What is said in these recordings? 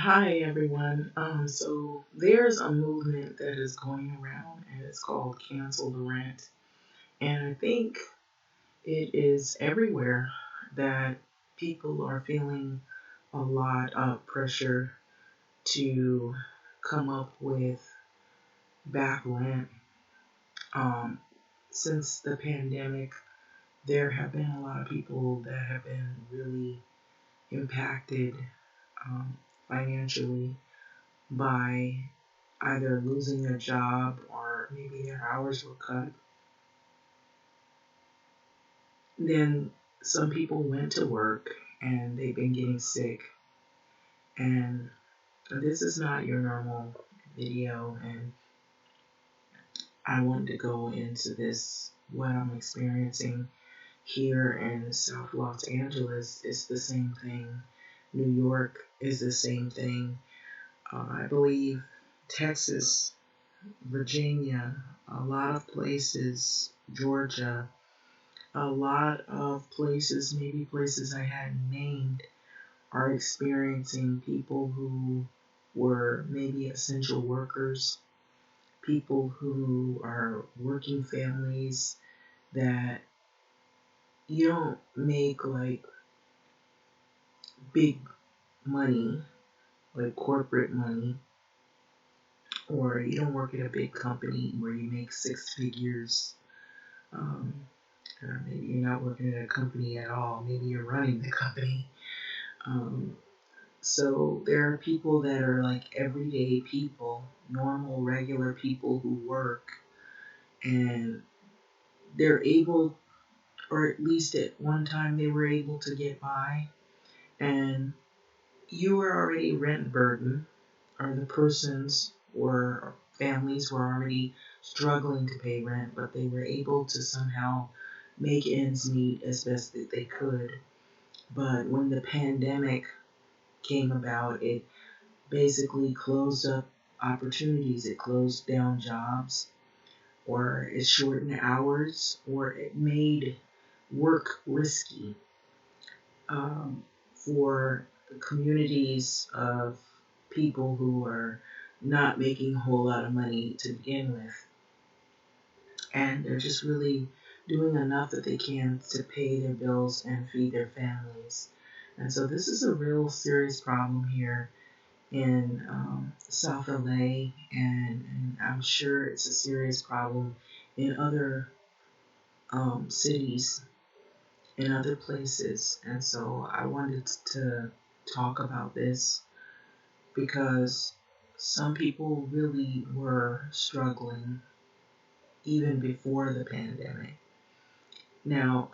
Hi everyone. So there's a movement that is going around and it's called cancel the rent. And I think it is everywhere that people are feeling a lot of pressure to come up with back rent. Um, since the pandemic, there have been a lot of people that have been really impacted um, financially by either losing their job or maybe their hours were cut. Then some people went to work and they've been getting sick. And this is not your normal video. And I wanted to go into this, what I'm experiencing here in South Los Angeles is the same thing. New York is the same thing. I believe Texas, Virginia, a lot of places, Georgia, a lot of places, maybe places I hadn't named, are experiencing people who were maybe essential workers, people who are working families that you don't make like big money, like corporate money, or you don't work at a big company where you make six figures. Um, or maybe you're not working at a company at all. Maybe you're running the company. Um, so there are people that are like everyday people, normal, regular people who work, and they're able, or at least at one time they were able to get by. And you were already rent burdened, or the persons or families were already struggling to pay rent, but they were able to somehow make ends meet as best that they could. But when the pandemic came about, it basically closed up opportunities. It closed down jobs, or it shortened hours, or it made work risky um, for communities of people who are not making a whole lot of money to begin with. And they're just really doing enough that they can to pay their bills and feed their families. And so this is a real serious problem here in South LA, and I'm sure it's a serious problem in other cities, in other places. And so I wanted to talk about this because some people really were struggling even before the pandemic. Now,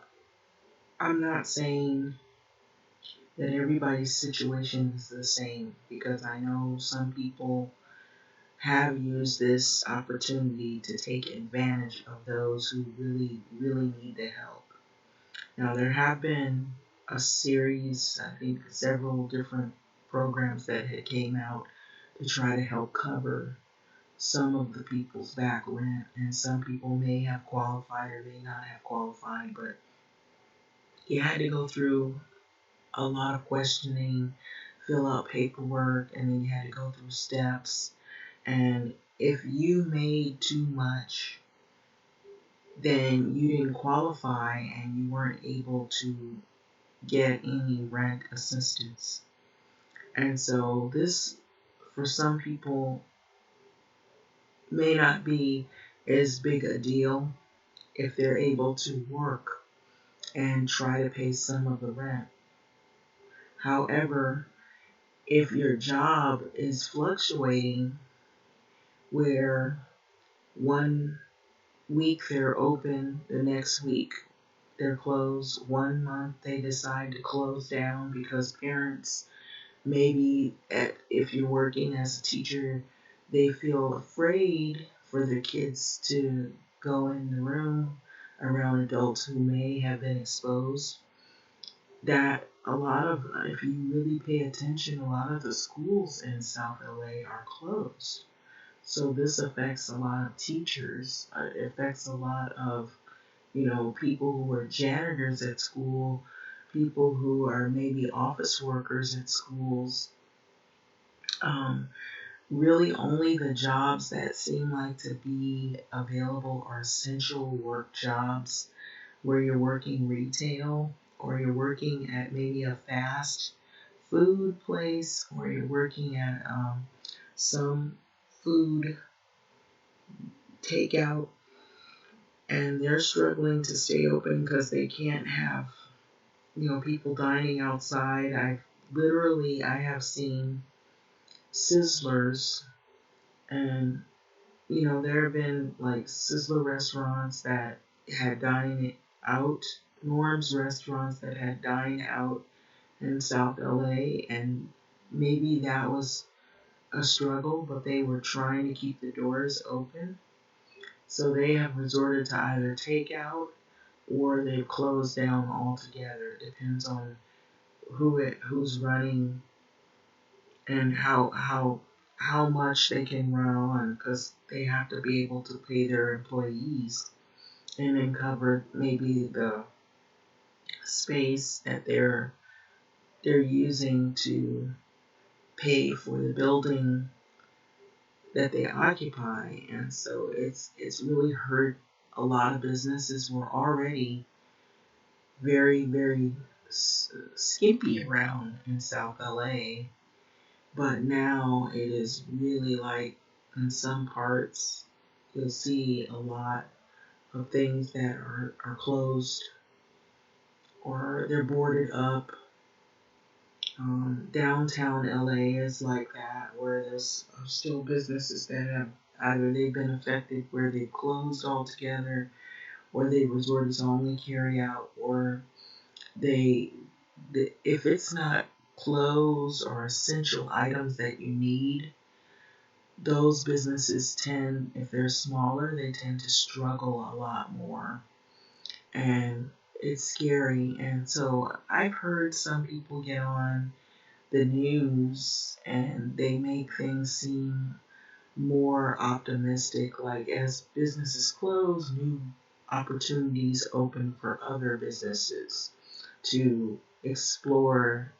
I'm not saying that everybody's situation is the same because I know some people have used this opportunity to take advantage of those who really, really need the help. Now, there have been a series, I think several different programs that had came out to try to help cover some of the people's back rent, and some people may have qualified or may not have qualified, but you had to go through a lot of questioning, fill out paperwork, and then you had to go through steps. And if you made too much, then you didn't qualify and you weren't able to get any rent assistance. And so this, for some people, may not be as big a deal if they're able to work and try to pay some of the rent. However, if your job is fluctuating where one week they're open, the next week they're closed, one month they decide to close down because parents, maybe if you're working as a teacher, they feel afraid for their kids to go in the room around adults who may have been exposed. That a lot of, if you really pay attention, a lot of the schools in South LA are closed. So this affects a lot of teachers. It affects a lot of, people who are janitors at school, people who are maybe office workers at schools, Um, Really, only the jobs that seem like to be available are essential work jobs where you're working retail or you're working at maybe a fast food place or you're working at some food takeout, and they're struggling to stay open because they can't have, people dining outside. I have seen Sizzlers, and there have been like Sizzler restaurants that had dine out, Norm's restaurants that had dine out in South LA, and maybe that was a struggle, but they were trying to keep the doors open. So they have resorted to either takeout or they've closed down altogether. It depends on who's running and how much they can run on, because they have to be able to pay their employees and then cover maybe the space that they're using to pay for the building that they occupy. And so it's really hurt a lot of businesses. Were already very, very skimpy around in South LA, but now it is really like in some parts you'll see a lot of things that are closed or they're boarded up. Downtown LA is like that, where there's still businesses that have either they've been affected where they've closed altogether, or they resorted to only carry out, or if it's not clothes or essential items that you need, those businesses tend, if they're smaller, they tend to struggle a lot more. And it's scary. And so I've heard some people get on the news and they make things seem more optimistic, like as businesses close, new opportunities open for other businesses to explore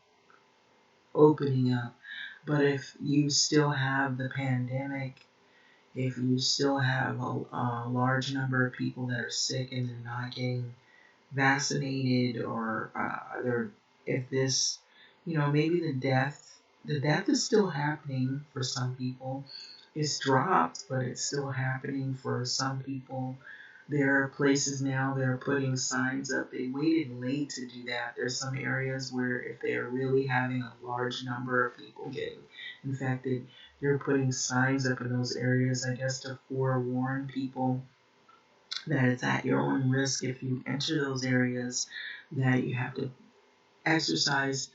opening up. But if you still have the pandemic, if you still have a large number of people that are sick and they're not getting vaccinated, or if this, maybe the death is still happening for some people. It's dropped, but it's still happening for some people. There are places now that are putting signs up. They waited late to do that. There's some areas where if they are really having a large number of people getting infected, they're putting signs up in those areas, I guess, to forewarn people that it's at your own risk if you enter those areas, that you have to exercise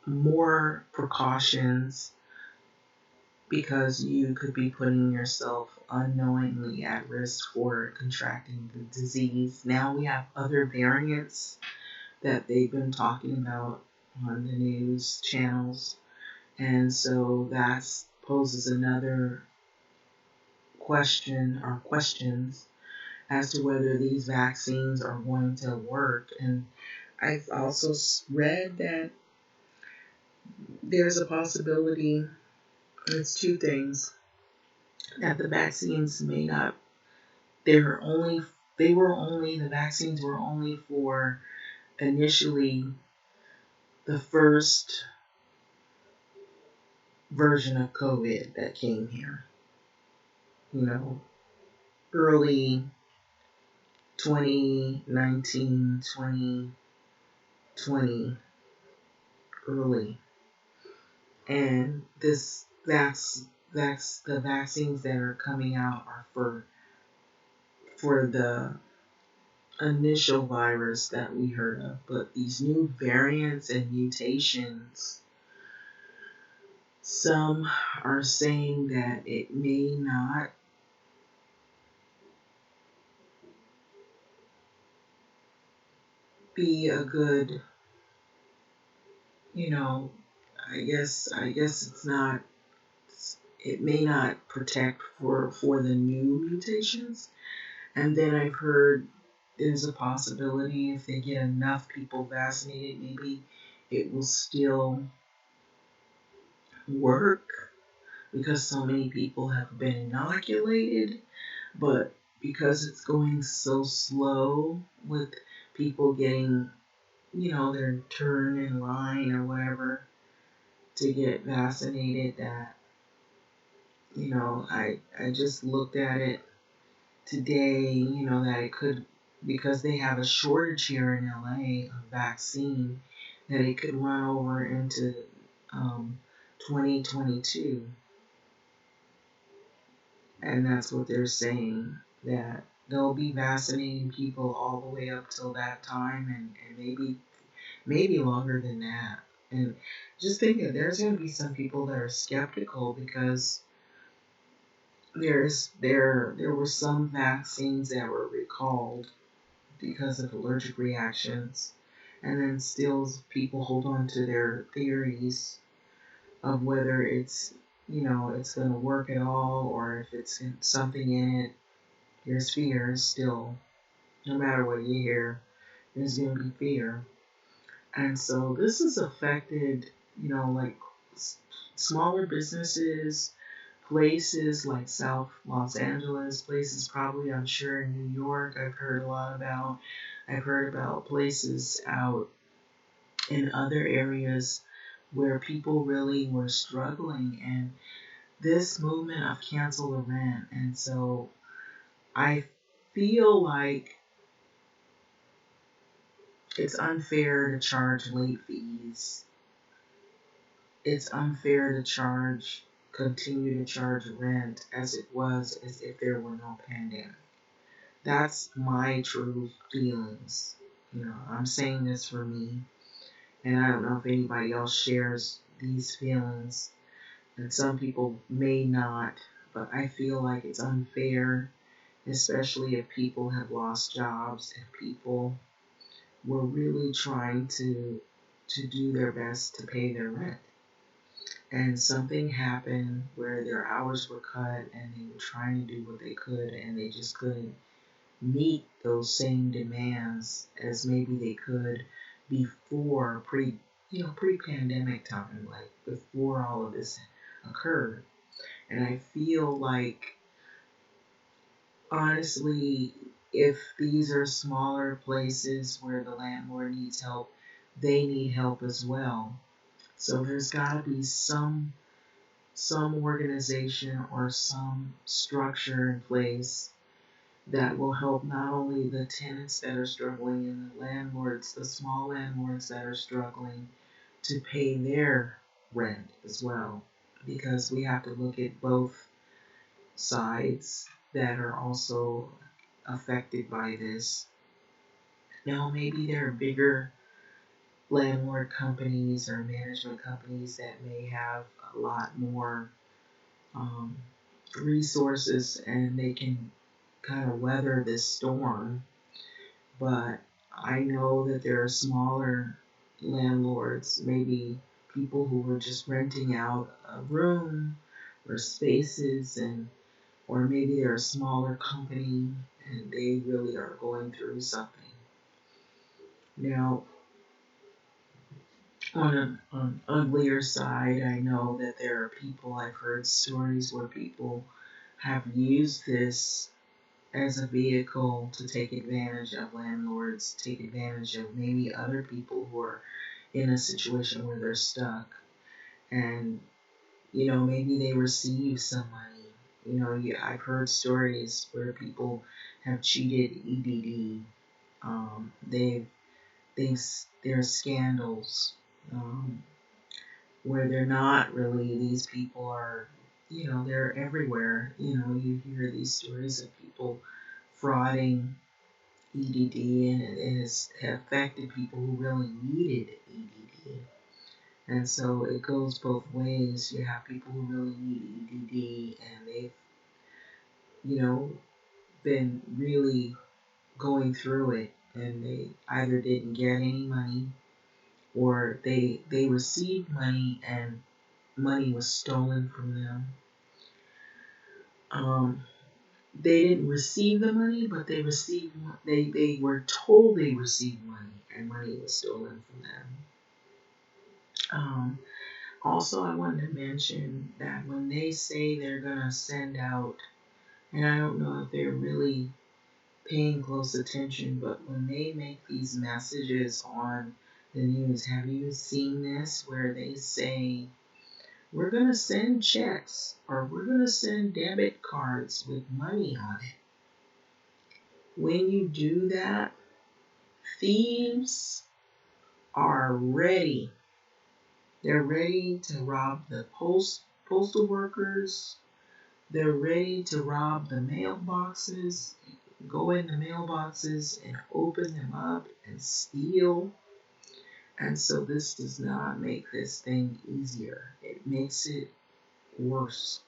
more precautions because you could be putting yourself unknowingly at risk for contracting the disease. Now we have other variants that they've been talking about on the news channels, and so that poses another question or questions as to whether these vaccines are going to work. And I've also read that there's a possibility, it's two things, that the vaccines may not, the vaccines were only for initially the first version of COVID that came here, early 2019, 2020, early. And that's the vaccines that are coming out are for the initial virus that we heard of. But these new variants and mutations, some are saying that it may not be a good, I guess it's not, it may not protect for the new mutations. And then I've heard there's a possibility if they get enough people vaccinated, maybe it will still work because so many people have been inoculated, but because it's going so slow with people getting, their turn in line or whatever to get vaccinated, that, I just looked at it today, that it could, because they have a shortage here in LA of vaccine, that it could run over into 2022. And that's what they're saying, that they'll be vaccinating people all the way up till that time, and maybe longer than that. And just think that there's going to be some people that are skeptical because there were some vaccines that were recalled because of allergic reactions, and then still people hold on to their theories of whether it's going to work at all, or if it's something in it. There's fear still. No matter what you hear, there's going to be fear. And so this has affected, like smaller businesses, places like South Los Angeles, places probably I'm sure in New York I've heard a lot about. I've heard about places out in other areas where people really were struggling, and this movement of cancel the rent. And so I feel like it's unfair to charge late fees. It's unfair to continue to charge rent as it was as if there were no pandemic. That's my true feelings. I'm saying this for me, and I don't know if anybody else shares these feelings, and some people may not, but I feel like it's unfair, especially if people have lost jobs and people were really trying to do their best to pay their rent. And something happened where their hours were cut and they were trying to do what they could, and they just couldn't meet those same demands as maybe they could before pre-pandemic time, like before all of this occurred. And I feel like, honestly, if these are smaller places where the landlord needs help, they need help as well. So there's got to be some organization or some structure in place that will help not only the tenants that are struggling and the landlords, the small landlords that are struggling to pay their rent as well. Because we have to look at both sides that are also affected by this. Now, maybe there are bigger landlord companies or management companies that may have a lot more um, resources and they can kind of weather this storm. But I know that there are smaller landlords, maybe people who were just renting out a room or spaces, or maybe they're a smaller company and they really are going through something. Now, on an uglier side, I know that there are people, I've heard stories where people have used this as a vehicle to take advantage of landlords, take advantage of maybe other people who are in a situation where they're stuck. And, maybe they receive some money. I've heard stories where people have cheated EDD. There's scandals where they're not really, these people are, they're everywhere. You hear these stories of people frauding EDD, and it has affected people who really needed EDD. And so it goes both ways. You have people who really need EDD, and they've, been really going through it, and they either didn't get any money, or they received money and money was stolen from them. They didn't receive the money, but they were told they received money, and money was stolen from them. Also, I wanted to mention that when they say they're going to send out, and I don't know if they're really paying close attention, but when they make these messages on the news, have you seen this where they say, we're going to send checks or we're going to send debit cards with money on it? When you do that, thieves are ready. They're ready to rob the postal workers. They're ready to rob the mailboxes, go in the mailboxes and open them up and steal. And so this does not make this thing easier. It makes it worse.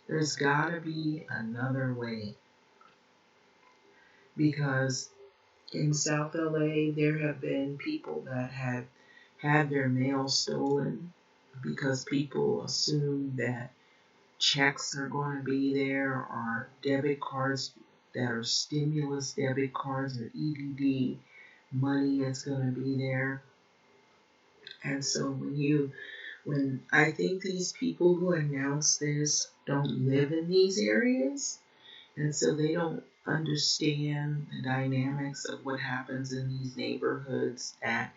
There's got to be another way, because in South LA there have been people that have had their mail stolen because people assume that checks are going to be there, or debit cards that are stimulus debit cards or EDD money is going to be there. And so when I think these people who announce this don't live in these areas, and so they don't understand the dynamics of what happens in these neighborhoods. That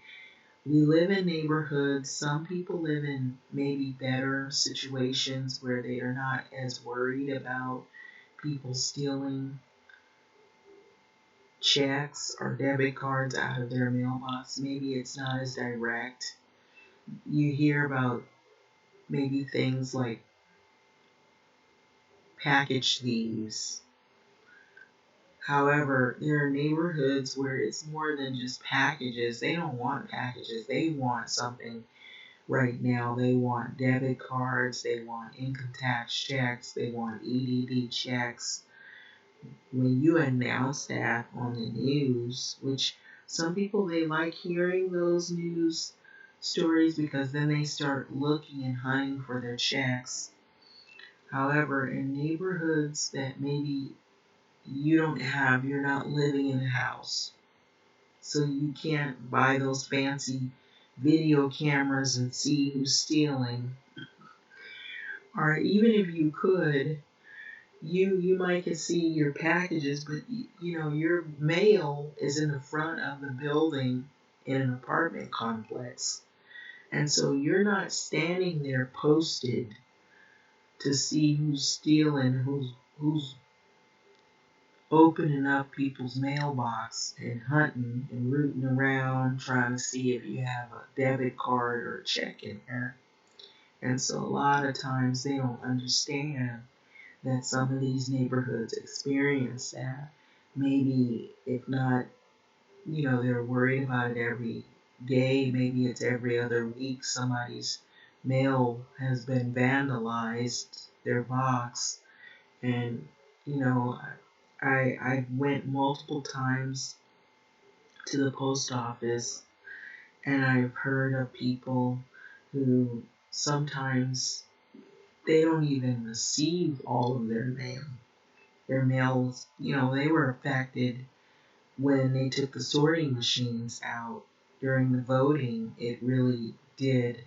we live in neighborhoods, some people live in maybe better situations where they are not as worried about people stealing checks or debit cards out of their mailbox. Maybe it's not as direct. You hear about maybe things like package thieves. However, there are neighborhoods where it's more than just packages. They don't want packages. They want something right now. They want debit cards. They want income tax checks. They want EDD checks. When you announce that on the news, which some people, they like hearing those news stories because then they start looking and hunting for their checks. However, in neighborhoods that maybe you're not living in a house, so you can't buy those fancy video cameras and see who's stealing. Or even if you could, you might could see your packages, but your mail is in the front of the building in an apartment complex. And so you're not standing there posted to see who's stealing, who's opening up people's mailbox and hunting and rooting around trying to see if you have a debit card or a check in there. And so a lot of times they don't understand that some of these neighborhoods experience that. Maybe if not, they're worried about it every day. Maybe it's every other week somebody's mail has been vandalized, their box. And, I went multiple times to the post office, and I've heard of people who sometimes they don't even receive all of their mail. Their mails, they were affected when they took the sorting machines out during the voting. It really did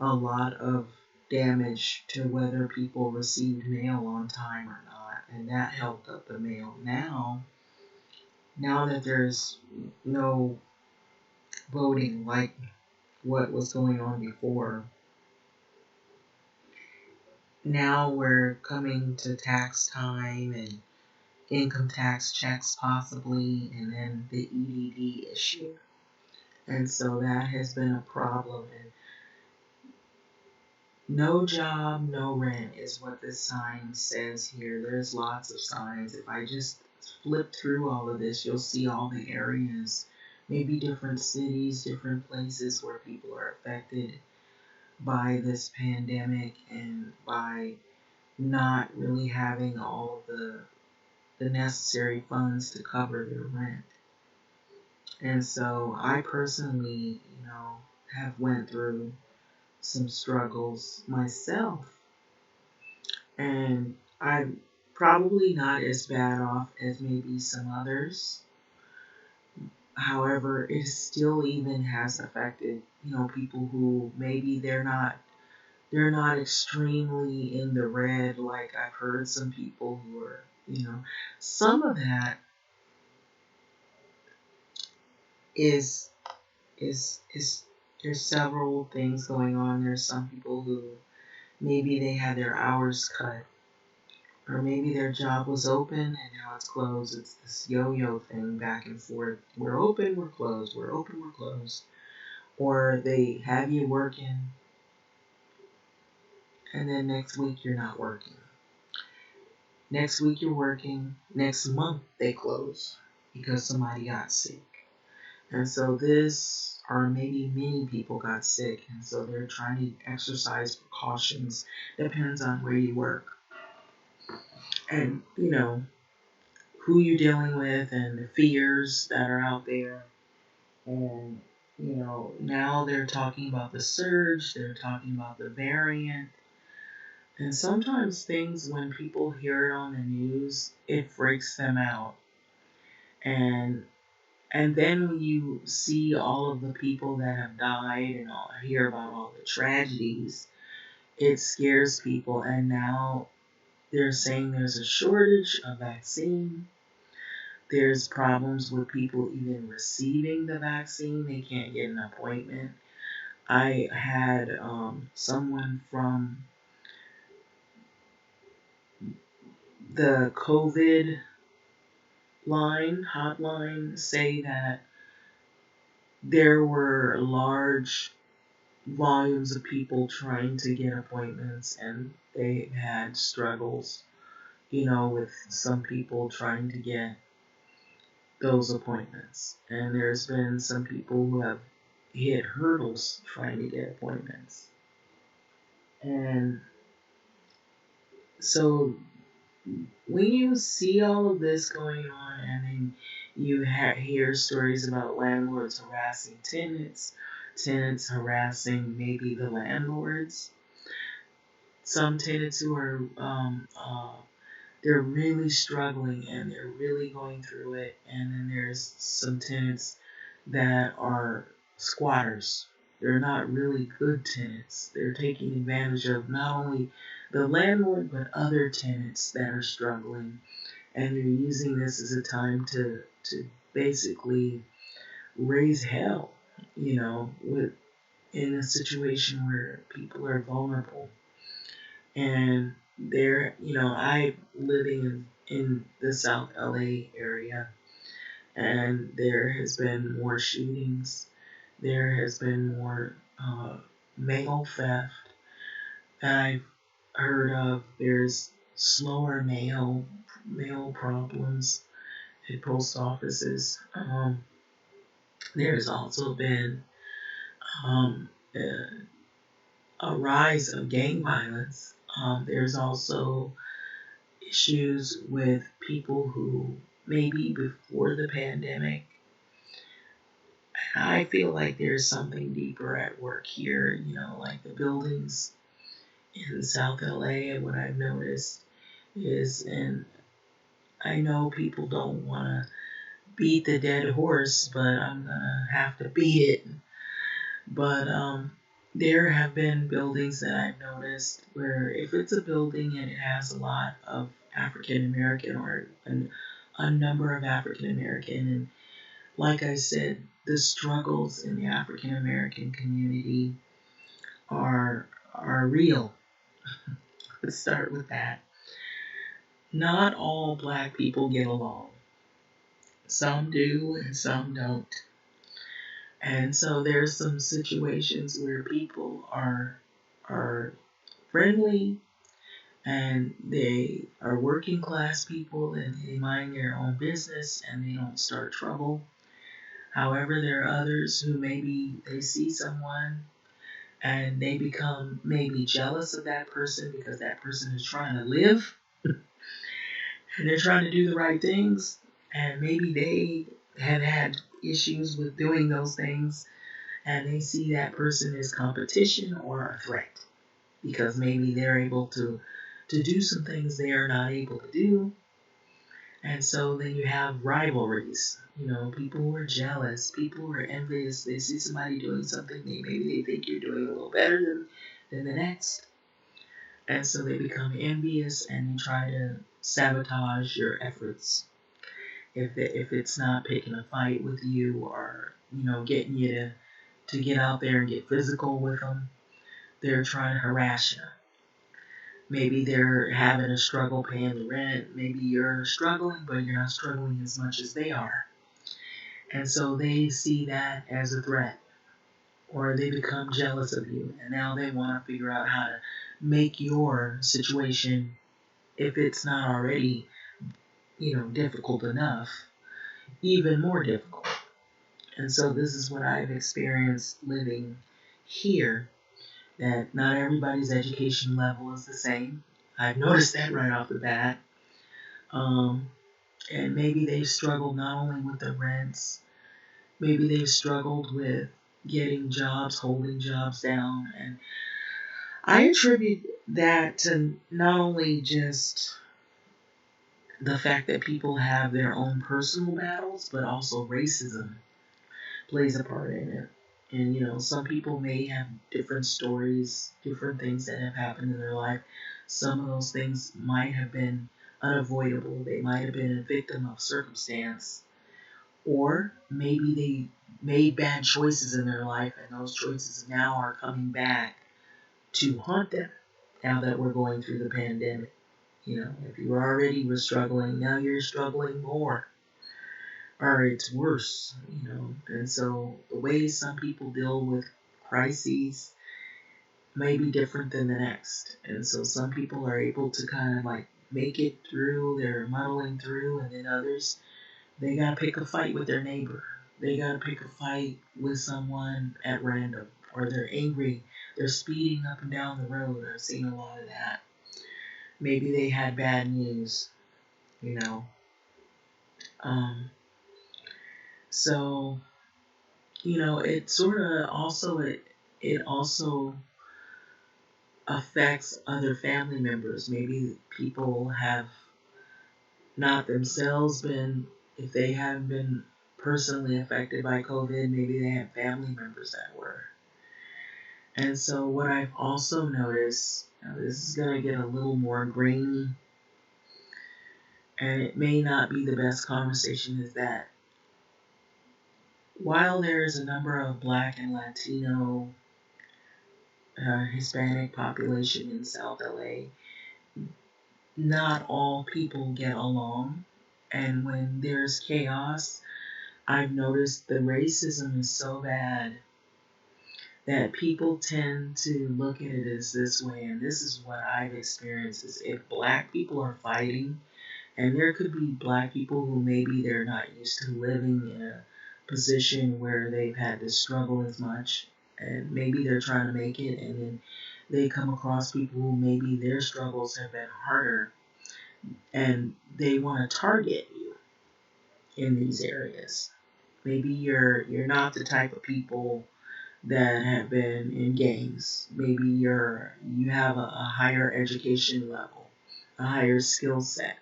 a lot of damage to whether people received mail on time or not, and that held up the mail. Now that there's no voting like what was going on before, now we're coming to tax time and income tax checks possibly, and then the EDD issue. And so that has been a problem. And no job, no rent is what this sign says here. There's lots of signs. If I just flip through all of this, you'll see all the areas, maybe different cities, different places where people are affected by this pandemic and by not really having all of the necessary funds to cover their rent. And so I personally, have went through some struggles myself. And I'm probably not as bad off as maybe some others. However, it still even has affected, people who maybe they're not they're not extremely in the red like I've heard some people who are, some of that is is there's several things going on. There's some people who maybe they had their hours cut, or maybe their job was open and now it's closed. It's this yo-yo thing back and forth. We're open, we're closed. We're open, we're closed. Or they have you working and then next week you're not working. Next week you're working. Next month they close because somebody got sick. And so this, or maybe many people got sick, and so they're trying to exercise precautions. Depends on where you work. And, who you're dealing with and the fears that are out there. And, now they're talking about the surge, they're talking about the variant. And sometimes things, when people hear it on the news, it freaks them out. And then when you see all of the people that have died and hear about all the tragedies, it scares people. And now they're saying there's a shortage of vaccine. There's problems with people even receiving the vaccine. They can't get an appointment. I had someone from the COVID hotline say that there were large volumes of people trying to get appointments, and they had struggles, with some people trying to get those appointments. And there's been some people who have hit hurdles trying to get appointments. And so when you see all of this going on, and then you hear stories about landlords harassing tenants, tenants harassing maybe the landlords, some tenants who are they're really struggling and they're really going through it, and then there's some tenants that are squatters. They're not really good tenants. They're taking advantage of not only the landlord but other tenants that are struggling, and they're using this as a time to basically raise hell, with in a situation where people are vulnerable. And there, I living in the South LA area, and there has been more shootings. There has been more mail theft that I've heard of. There's slower mail problems at post offices. There's also been um, a rise of gang violence. There's also issues with people who maybe before the pandemic. I feel like there's something deeper at work here, like the buildings in South LA. And what I've noticed is, and I know people don't want to beat the dead horse, but I'm going to have to beat it. But there have been buildings that I've noticed where if it's a building and it has a lot of African American or a number of African American, and like I said, the struggles in the African American community are real. Let's start with that. Not all black people get along. Some do and some don't. And so there's some situations where people are friendly, and they are working class people, and they mind their own business and they don't start trouble. However, there are others who maybe they see someone and they become maybe jealous of that person because that person is trying to live and they're trying to do the right things, and maybe they have had issues with doing those things, and they see that person as competition or a threat because maybe they're able to do some things they are not able to do. And so then you have rivalries. People who are jealous, people who are envious. They see somebody doing something, maybe they think you're doing a little better than the next. And so they become envious and they try to sabotage your efforts. If it's not picking a fight with you or, getting you to get out there and get physical with them, they're trying to harass you. Maybe they're having a struggle paying the rent. Maybe you're struggling, but you're not struggling as much as they are. And so they see that as a threat, or they become jealous of you. And now they want to figure out how to make your situation, if it's not already, difficult enough, even more difficult. And so this is what I've experienced living here, that not everybody's education level is the same. I've noticed that right off the bat. And maybe they've struggled not only with the rents, maybe they've struggled with getting jobs, holding jobs down. And I attribute that to not only just the fact that people have their own personal battles, but also racism plays a part in it. And, some people may have different stories, different things that have happened in their life. Some of those things might have been unavoidable. They might have been a victim of circumstance. Or maybe they made bad choices in their life, and those choices now are coming back to haunt them now that we're going through the pandemic. If you already were struggling, now you're struggling more. Or it's worse, And so the way some people deal with crises may be different than the next. And so some people are able to kind of like make it through, they're muddling through, and then others, they gotta pick a fight with their neighbor. They gotta pick a fight with someone at random. Or they're angry, they're speeding up and down the road. I've seen a lot of that. Maybe they had bad news, you know. So, it sort of also, it also affects other family members. Maybe people have not themselves been, if they haven't been personally affected by COVID, maybe they have family members that were. And so what I've also noticed, now this is going to get a little more grainy, and it may not be the best conversation, is that while there is a number of Black and Latino, Hispanic population in South LA, not all people get along. And when there's chaos, I've noticed the racism is so bad that people tend to look at it as this way. And this is what I've experienced, is if Black people are fighting, and there could be Black people who maybe they're not used to living in a position where they've had to struggle as much, and maybe they're trying to make it, and then they come across people who maybe their struggles have been harder, and they want to target you in these areas. Maybe you're not the type of people that have been in gangs. Maybe you have a higher education level, a higher skill set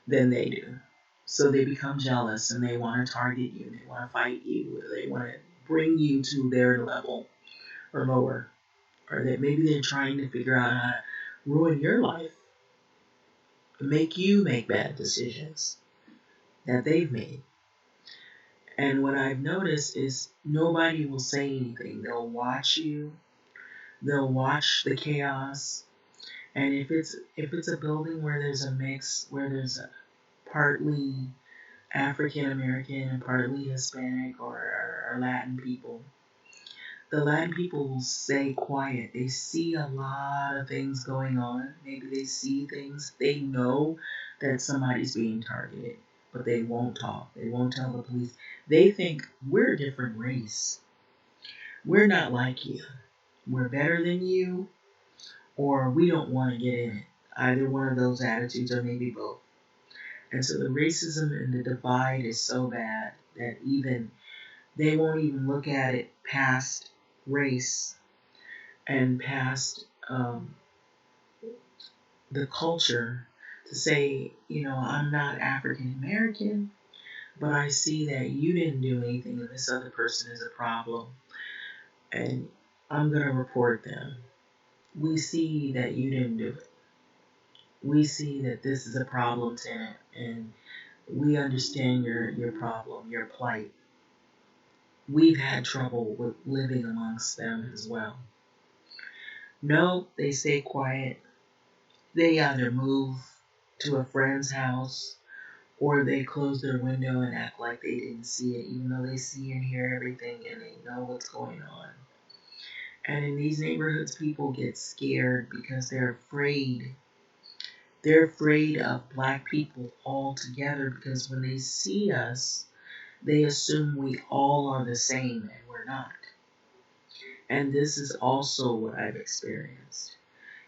than they do. So they become jealous and they want to target you, they want to fight you, they want to bring you to their level or lower. Or that maybe they're trying to figure out how to ruin your life, make you make bad decisions that they've made. And what I've noticed is nobody will say anything. They'll watch you. They'll watch the chaos. And if it's a building where there's a mix, where there's a partly African American and partly Hispanic or Latin people, the Latin people will stay quiet. They see a lot of things going on. Maybe they see things. They know that somebody's being targeted, but they won't talk. They won't tell the police. They think we're a different race. We're not like you. We're better than you, or we don't want to get in it. Either one of those attitudes, or maybe both. And so the racism and the divide is so bad that even they won't even look at it past race and past the culture to say, I'm not African American, but I see that you didn't do anything and this other person is a problem. And I'm going to report them. We see that you didn't do it. We see that this is a problem tenant, and we understand your problem, your plight. We've had trouble with living amongst them as well. No, they stay quiet. They either move to a friend's house or they close their window and act like they didn't see it, even though they see and hear everything and they know what's going on. And in these neighborhoods, people get scared because they're afraid. They're afraid of black people altogether because when they see us, they assume we all are the same and we're not. And this is also what I've experienced.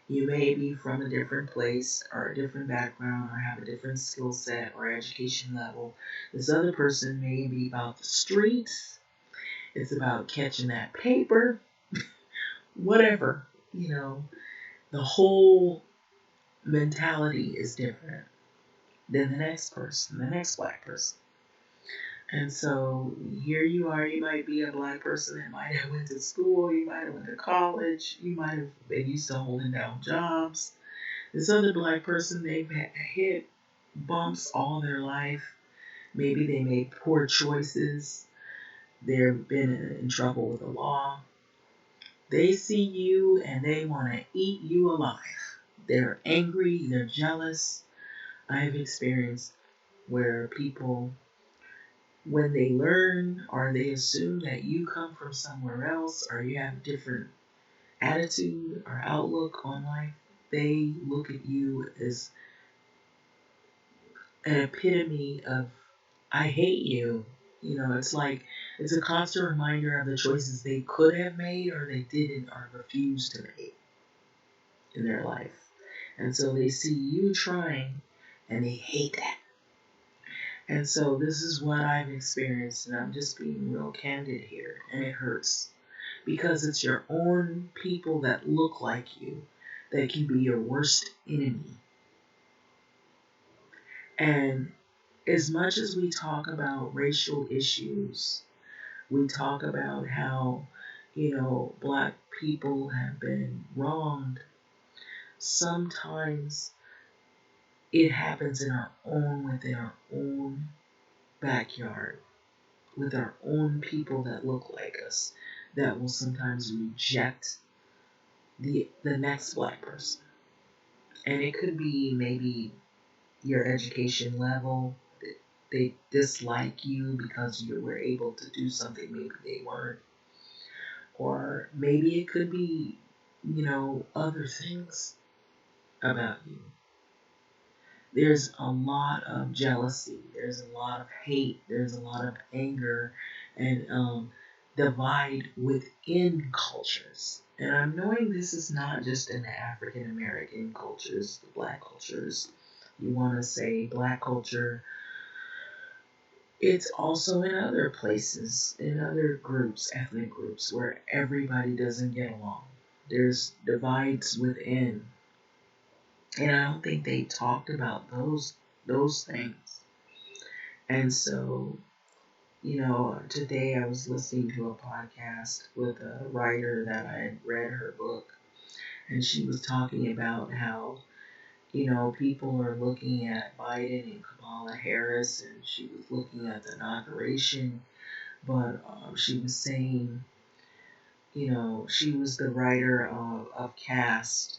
You may be from a different place or a different background or have a different skill set or education level. This other person may be about the streets. It's about catching that paper, whatever. The whole mentality is different than the next person, the next black person. And so here you are, you might be a black person that might have went to school, you might have went to college, you might have been used to holding down jobs. This other black person, they've hit bumps all their life. Maybe they made poor choices. They've been in trouble with the law. They see you and they want to eat you alive. They're angry, they're jealous. I've experienced where people, when they learn or they assume that you come from somewhere else or you have a different attitude or outlook on life, they look at you as an epitome of, I hate you. It's like, it's a constant reminder of the choices they could have made or they didn't or refused to make in their life. And so they see you trying and they hate that. And so this is what I've experienced, and I'm just being real candid here, and it hurts because it's your own people that look like you that can be your worst enemy. And as much as we talk about racial issues, we talk about how, black people have been wronged, sometimes it happens within our own backyard, with our own people that look like us, that will sometimes reject the next black person. And it could be maybe your education level. They dislike you because you were able to do something maybe they weren't. Or maybe it could be, other things about you. There's a lot of jealousy. There's a lot of hate. There's a lot of anger and divide within cultures. And I'm knowing this is not just in the African American cultures, the black cultures. You want to say black culture. It's also in other places, in other groups, ethnic groups, where everybody doesn't get along. There's divides within. And I don't think they talked about those things. And so, today I was listening to a podcast with a writer that I had read her book, and she was talking about how, people are looking at Biden and Kamala Harris, and she was looking at the inauguration, but she was saying, she was the writer of Cast.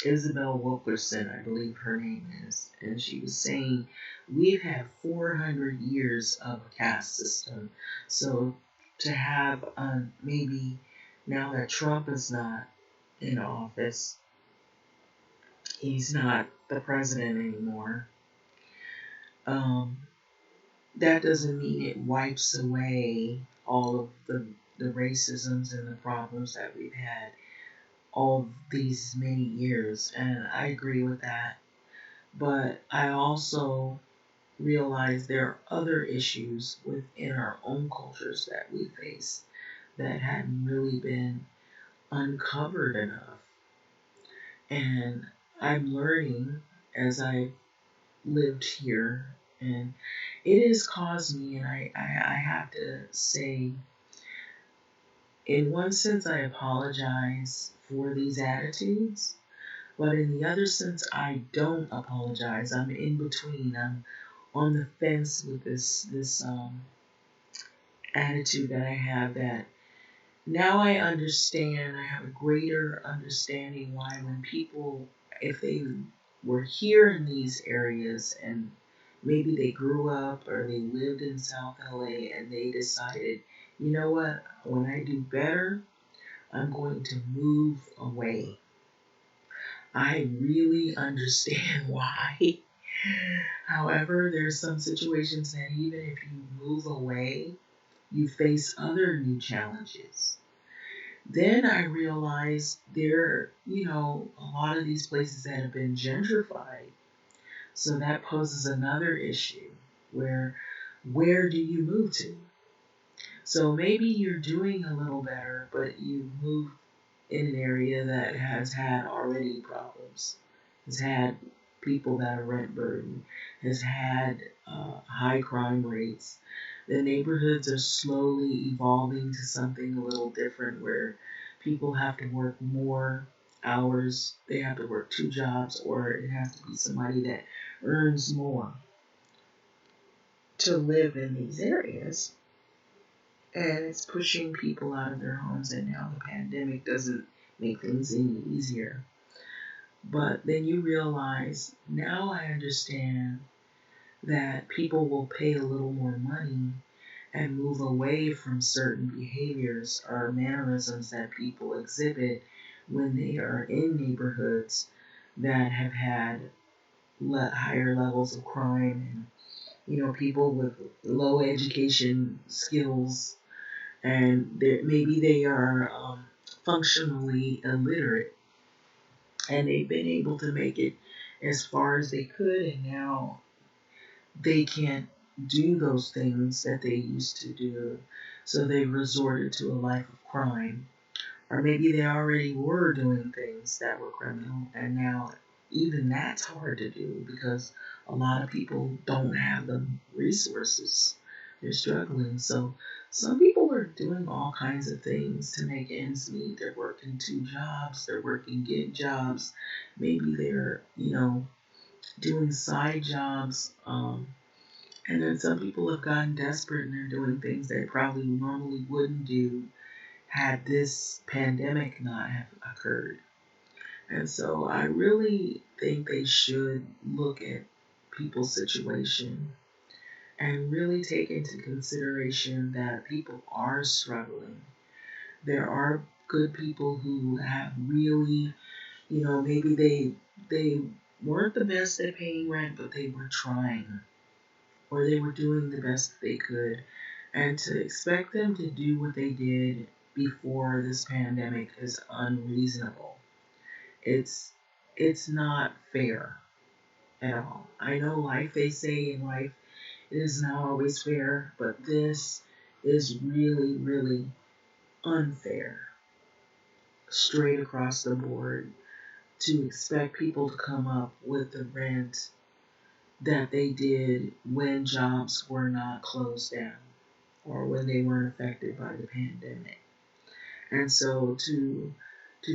Isabel Wilkerson, I believe her name is, and she was saying, we've had 400 years of a caste system, so to have maybe now that Trump is not in office, he's not the president anymore, that doesn't mean it wipes away all of the racisms and the problems that we've had all these many years, and I agree with that. But I also realize there are other issues within our own cultures that we face that hadn't really been uncovered enough. And I'm learning as I've lived here, and it has caused me, and I have to say, in one sense, I apologize for these attitudes, but in the other sense, I don't apologize. I'm in between. I'm on the fence with this attitude that I have, that now I understand. I have a greater understanding why when people, if they were here in these areas and maybe they grew up or they lived in South LA and they decided, you know what, when I do better, I'm going to move away. I really understand why. However, there's some situations that even if you move away, you face other new challenges. Then I realized a lot of these places that have been gentrified. So that poses another issue where do you move to? So maybe you're doing a little better, but you move in an area that has had already problems, has had people that are rent burdened, has had high crime rates. The neighborhoods are slowly evolving to something a little different where people have to work more hours, they have to work two jobs, or it has to be somebody that earns more to live in these areas. And it's pushing people out of their homes, and now the pandemic doesn't make things any easier. But then you realize, now I understand that people will pay a little more money and move away from certain behaviors or mannerisms that people exhibit when they are in neighborhoods that have had higher levels of crime, and people with low education skills, and maybe they are functionally illiterate, and they've been able to make it as far as they could, and now they can't do those things that they used to do, so they resorted to a life of crime. Or maybe they already were doing things that were criminal, and now even that's hard to do because a lot of people don't have the resources. They're struggling. So some people are doing all kinds of things to make ends meet. They're working two jobs, they're working gig jobs, maybe they're, doing side jobs. And then some people have gotten desperate and they're doing things they probably normally wouldn't do had this pandemic not have occurred. And so I really think they should look at people's situation and really take into consideration that people are struggling. There are good people who have really, maybe they weren't the best at paying rent, but they were trying, or they were doing the best they could. And to expect them to do what they did before this pandemic is unreasonable. It's it's not fair at all. I know life, they say in life, it is not always fair, but this is really, really unfair, straight across the board, to expect people to come up with the rent that they did when jobs were not closed down or when they weren't affected by the pandemic. And so to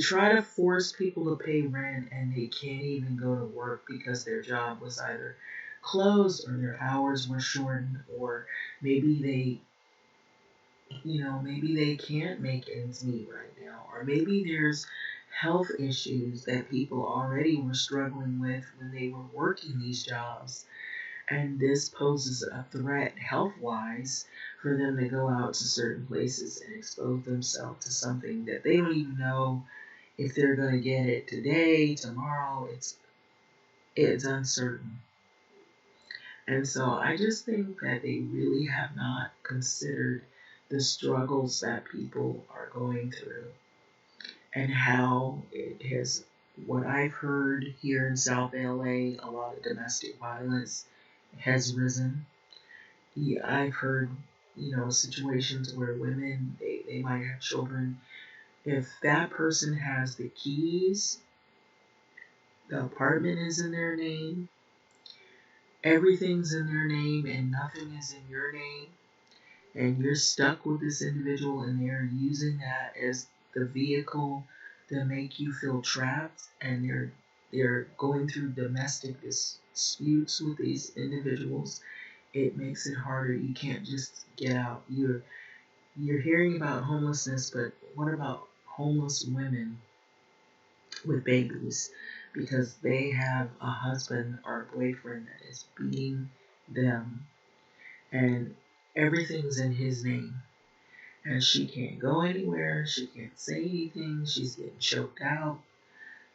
try to force people to pay rent and they can't even go to work because their job was either closed or their hours were shortened, or maybe maybe they can't make ends meet right now, or maybe there's health issues that people already were struggling with when they were working these jobs, and this poses a threat health-wise for them to go out to certain places and expose themselves to something that they don't even know if they're going to get it today, tomorrow. It's uncertain. And so I just think that they really have not considered the struggles that people are going through and how it has, what I've heard here in South LA, a lot of domestic violence has risen. Yeah, I've heard, situations where women, they might have children. If that person has the keys, the apartment is in their name, everything's in their name, and nothing is in your name, and you're stuck with this individual and they're using that as the vehicle to make you feel trapped, and they're going through domestic disputes with these individuals, it makes it harder. You can't just get out. You're hearing about homelessness, but what about homeless women with babies because they have a husband or a boyfriend that is beating them, and everything's in his name, and she can't go anywhere, she can't say anything, she's getting choked out.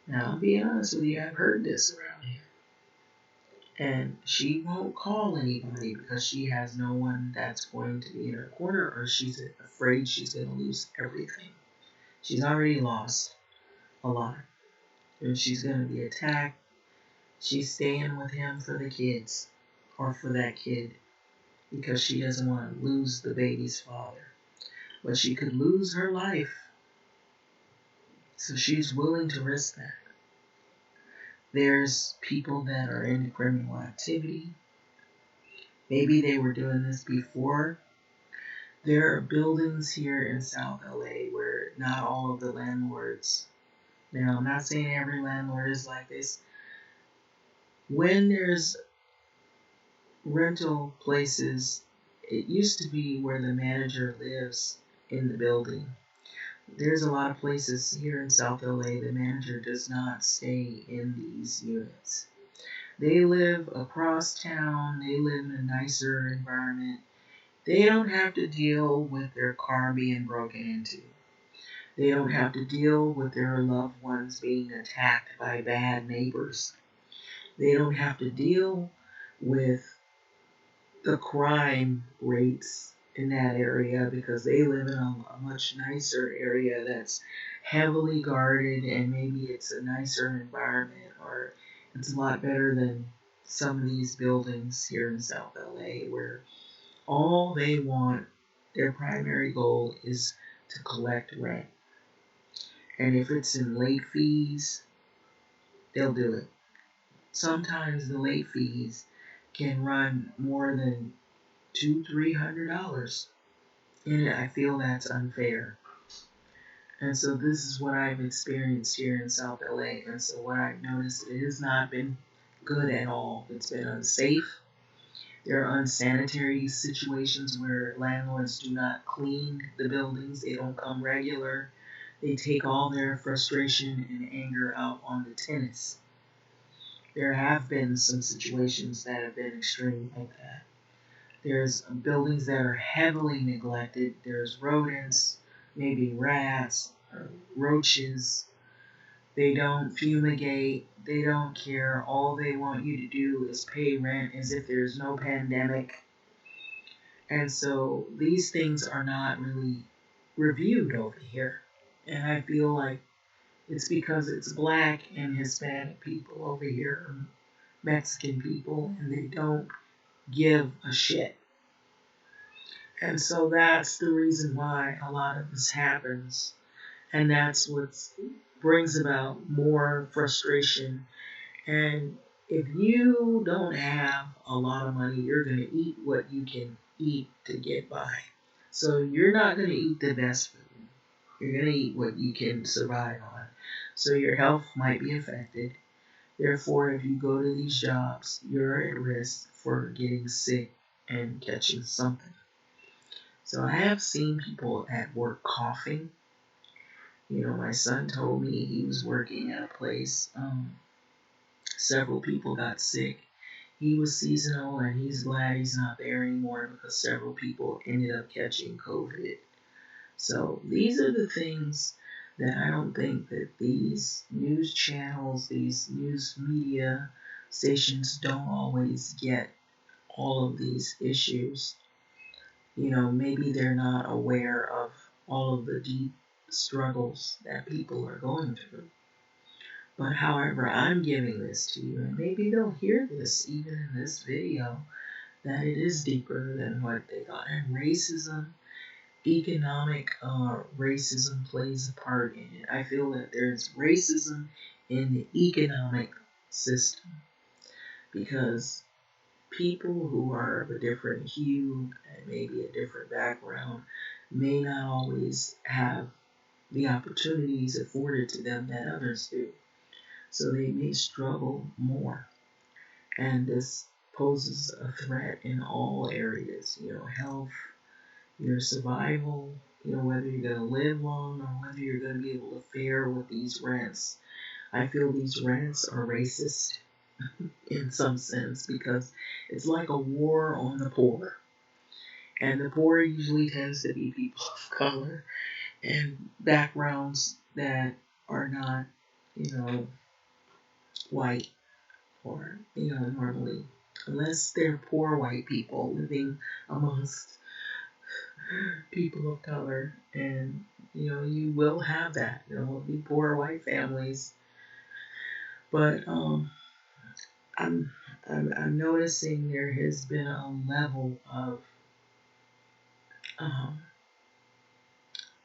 Now, I'll be honest with you, I've heard this around here. And she won't call anybody because she has no one that's going to be in her corner, or she's afraid she's going to lose everything. She's already lost a lot. And she's going to be attacked. She's staying with him for the kids, or for that kid, because she doesn't want to lose the baby's father. But she could lose her life. So she's willing to risk that. There's people that are into criminal activity. Maybe they were doing this before. There are buildings here in South LA where not all of the landlords, now I'm not saying every landlord is like this. When there's rental places, it used to be where the manager lives in the building. There's a lot of places here in South LA the manager does not stay in these units. They live across town, they live in a nicer environment. They don't have to deal with their car being broken into. They don't have to deal with their loved ones being attacked by bad neighbors. They don't have to deal with the crime rates in that area because they live in a much nicer area that's heavily guarded, and maybe it's a nicer environment, or it's a lot better than some of these buildings here in South LA where all they want, their primary goal is to collect rent. And if it's in late fees, they'll do it. Sometimes the late fees can run more than $200-300, and I feel that's unfair. And so this is what I've experienced here in South LA, and so what I've noticed, it has not been good at all. It's been unsafe. There are unsanitary situations where landlords do not clean the buildings. They don't come regular. They take all their frustration and anger out on the tenants. There have been some situations that have been extreme like that. There's buildings that are heavily neglected. There's rodents, maybe rats, or roaches. They don't fumigate. They don't care. All they want you to do is pay rent as if there's no pandemic. And so these things are not really reviewed over here. And I feel like it's because it's black and Hispanic people over here, or Mexican people, and they don't give a shit. And so that's the reason why a lot of this happens. And that's what brings about more frustration. And if you don't have a lot of money, you're going to eat what you can eat to get by. So you're not going to eat the best food. You're going to eat what you can survive on. So your health might be affected. Therefore, if you go to these jobs, you're at risk for getting sick and catching something. So I have seen people at work coughing. You know, my son told me he was working at a place. Several people got sick. He was seasonal, and he's glad he's not there anymore because several people ended up catching COVID. So these are the things that I don't think that these news channels, these news media stations don't always get all of these issues. You know, maybe they're not aware of all of the deep struggles that people are going through. But however, I'm giving this to you, and maybe they'll hear this even in this video, that it is deeper than what they thought. And racism, economic racism plays a part in it. I feel that there's racism in the economic system because people who are of a different hue and maybe a different background may not always have the opportunities afforded to them that others do. So they may struggle more. And this poses a threat in all areas, health, your survival, whether you're going to live long or whether you're going to be able to fare with these rents. I feel these rents are racist in some sense because it's like a war on the poor. And the poor usually tends to be people of color and backgrounds that are not, white or, normally, unless they're poor white people living amongst people of color. And, you will have that. There will be poor white families. But I'm noticing there has been a level of um,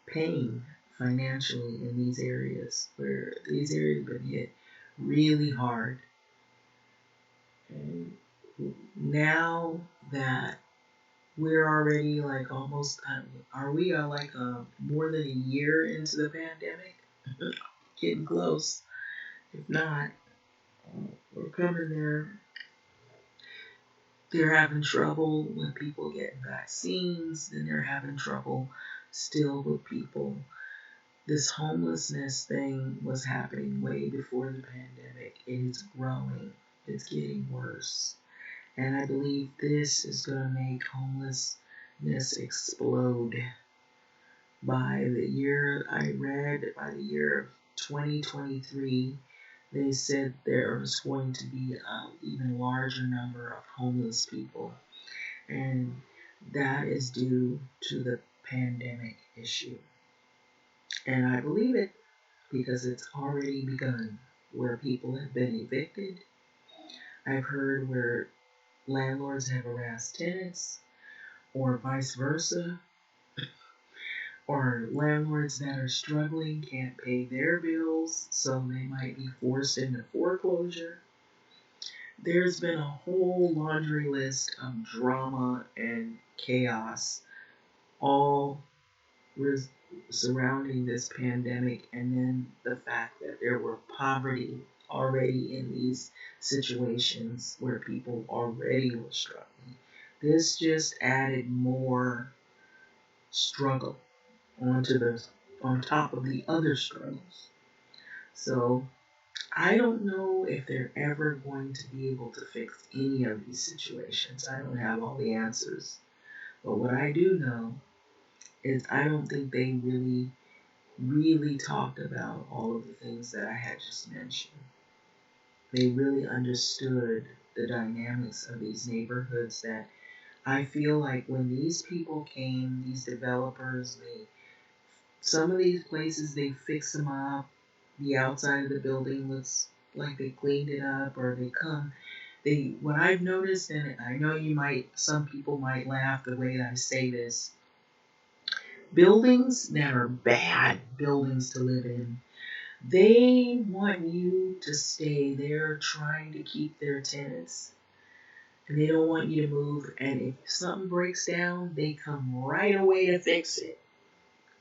pain financially in these areas where these areas have been hit really hard. And now that we're already like almost, are we like more than a year into the pandemic? Getting close. If not, we're coming there. They're having trouble when people get vaccines, then they're having trouble still with people. This homelessness thing was happening way before the pandemic. It is growing. It's getting worse. And I believe this is going to make homelessness explode. By the year I read, by the year of 2023, they said there was going to be an even larger number of homeless people. And that is due to the pandemic issue. And I believe it because it's already begun where people have been evicted. I've heard where landlords have harassed tenants or vice versa, or landlords that are struggling can't pay their bills, so they might be forced into foreclosure. There's been a whole laundry list of drama and chaos all surrounding this pandemic, and then the fact that there were poverty already in these situations where people already were struggling. This just added more struggle on top of the other struggles. So I don't know if they're ever going to be able to fix any of these situations. I don't have all the answers. But what I do know is I don't think they really talked about all of the things that I had just mentioned. They really understood the dynamics of these neighborhoods that I feel like when these people came, these developers, some of these places, they fix them up. The outside of the building looks like they cleaned it up, or what I've noticed, and I know some people might laugh the way that I say this, buildings that are bad buildings to live in, they want you to stay there trying to keep their tenants. And they don't want you to move. And if something breaks down, they come right away to fix it.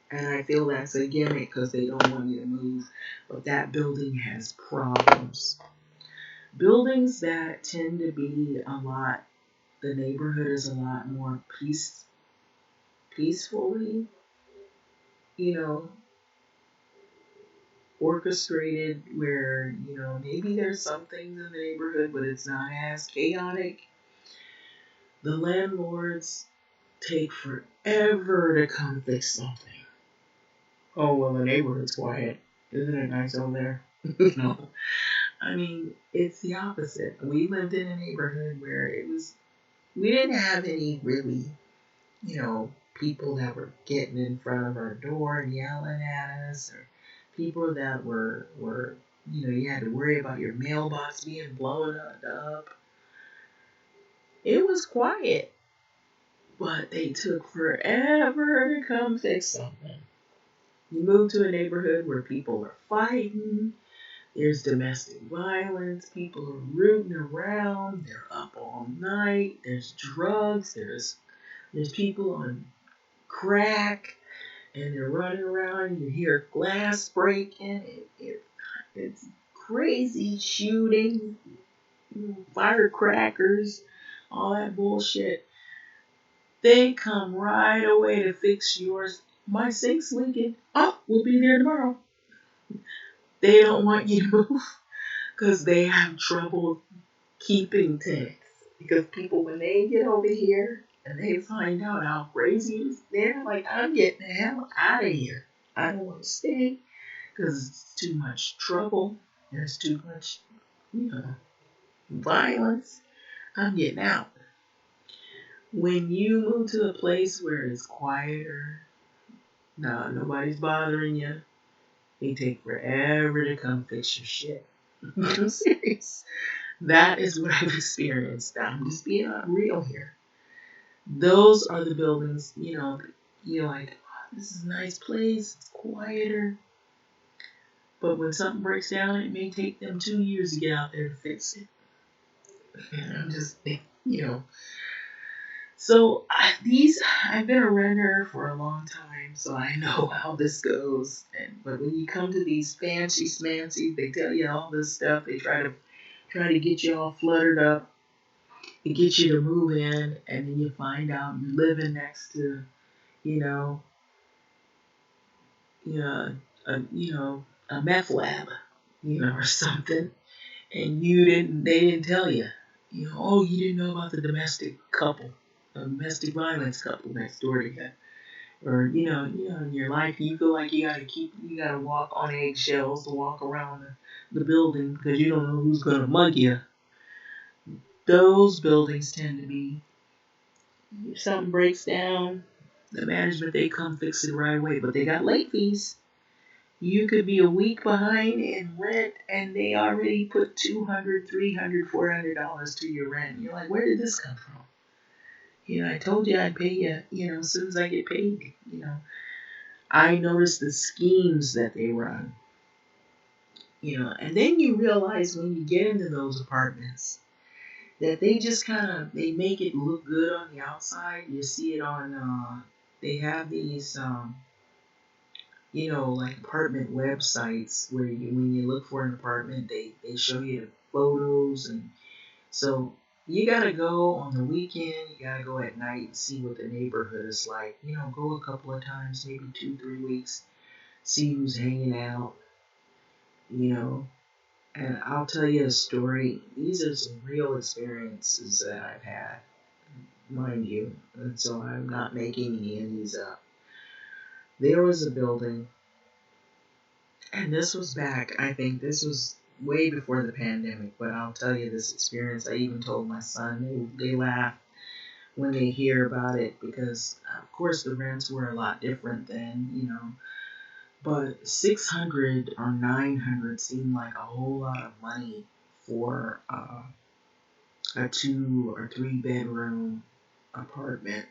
And I feel that's a gimmick because they don't want you to move. But that building has problems. Buildings that tend to be the neighborhood is a lot more peacefully, orchestrated, where, maybe there's some things in the neighborhood, but it's not as chaotic. The landlords take forever to come fix something. Oh, well, the neighborhood's quiet. Isn't it nice over there? No. I mean, it's the opposite. We lived in a neighborhood where we didn't have any really, people that were getting in front of our door and yelling at us, or people that were you had to worry about your mailbox being blown up. It was quiet, but they took forever to come fix something. You move to a neighborhood where people are fighting, There's domestic violence. People are rooting around. They're up all night. There's drugs. There's people on crack, and they're running around. You hear glass breaking. It's crazy shooting, firecrackers, all that bullshit. They come right away to fix yours. My sink's leaking. Oh, we'll be there tomorrow. They don't want you to move because they have trouble keeping tenants. Because people, when they get over here and they find out how crazy it is, they're like, I'm getting the hell out of here. I don't want to stay because it's too much trouble. There's too much, violence. I'm getting out. When you move to a place where it's quieter, nobody's bothering you, they take forever to come fix your shit. I'm serious. That is what I've experienced. I'm just being real here. Those are the buildings, you're like, oh, this is a nice place, it's quieter. But when something breaks down, it may take them 2 years to get out there to fix it. And I'm just, So I've been a renter for a long time, so I know how this goes. But when you come to these fancy smancies, they tell you all this stuff. They try to get you all fluttered up, to get you to move in, and then you find out you're living next to, you know, you know, a meth lab, or something, and they didn't tell you, oh, you didn't know about the domestic violence couple next door to you. Or in your life, you feel like you gotta walk on eggshells to walk around the building because you don't know who's gonna mug you. Those buildings tend to be, if something breaks down, the management, they come fix it right away, but they got late fees. You could be a week behind in rent, and they already put $200, $300, $400 to your rent. You're like, where did this come from? I told you I'd pay you, as soon as I get paid. I notice the schemes that they run. And then you realize when you get into those apartments that they just they make it look good on the outside. You see it on, they have these, like apartment websites where when you look for an apartment, they show you the photos. And so you got to go on the weekend, you got to go at night and see what the neighborhood is like. Go a couple of times, maybe 2-3 weeks, see who's hanging out, And I'll tell you a story. These are some real experiences that I've had, mind you. And so I'm not making any of these up. There was a building, and I think this was way before the pandemic, but I'll tell you this experience. I even told my son, they laugh when they hear about it because, of course, the rents were a lot different then, but 600 or 900 seemed like a whole lot of money for a 2 or 3 bedroom apartment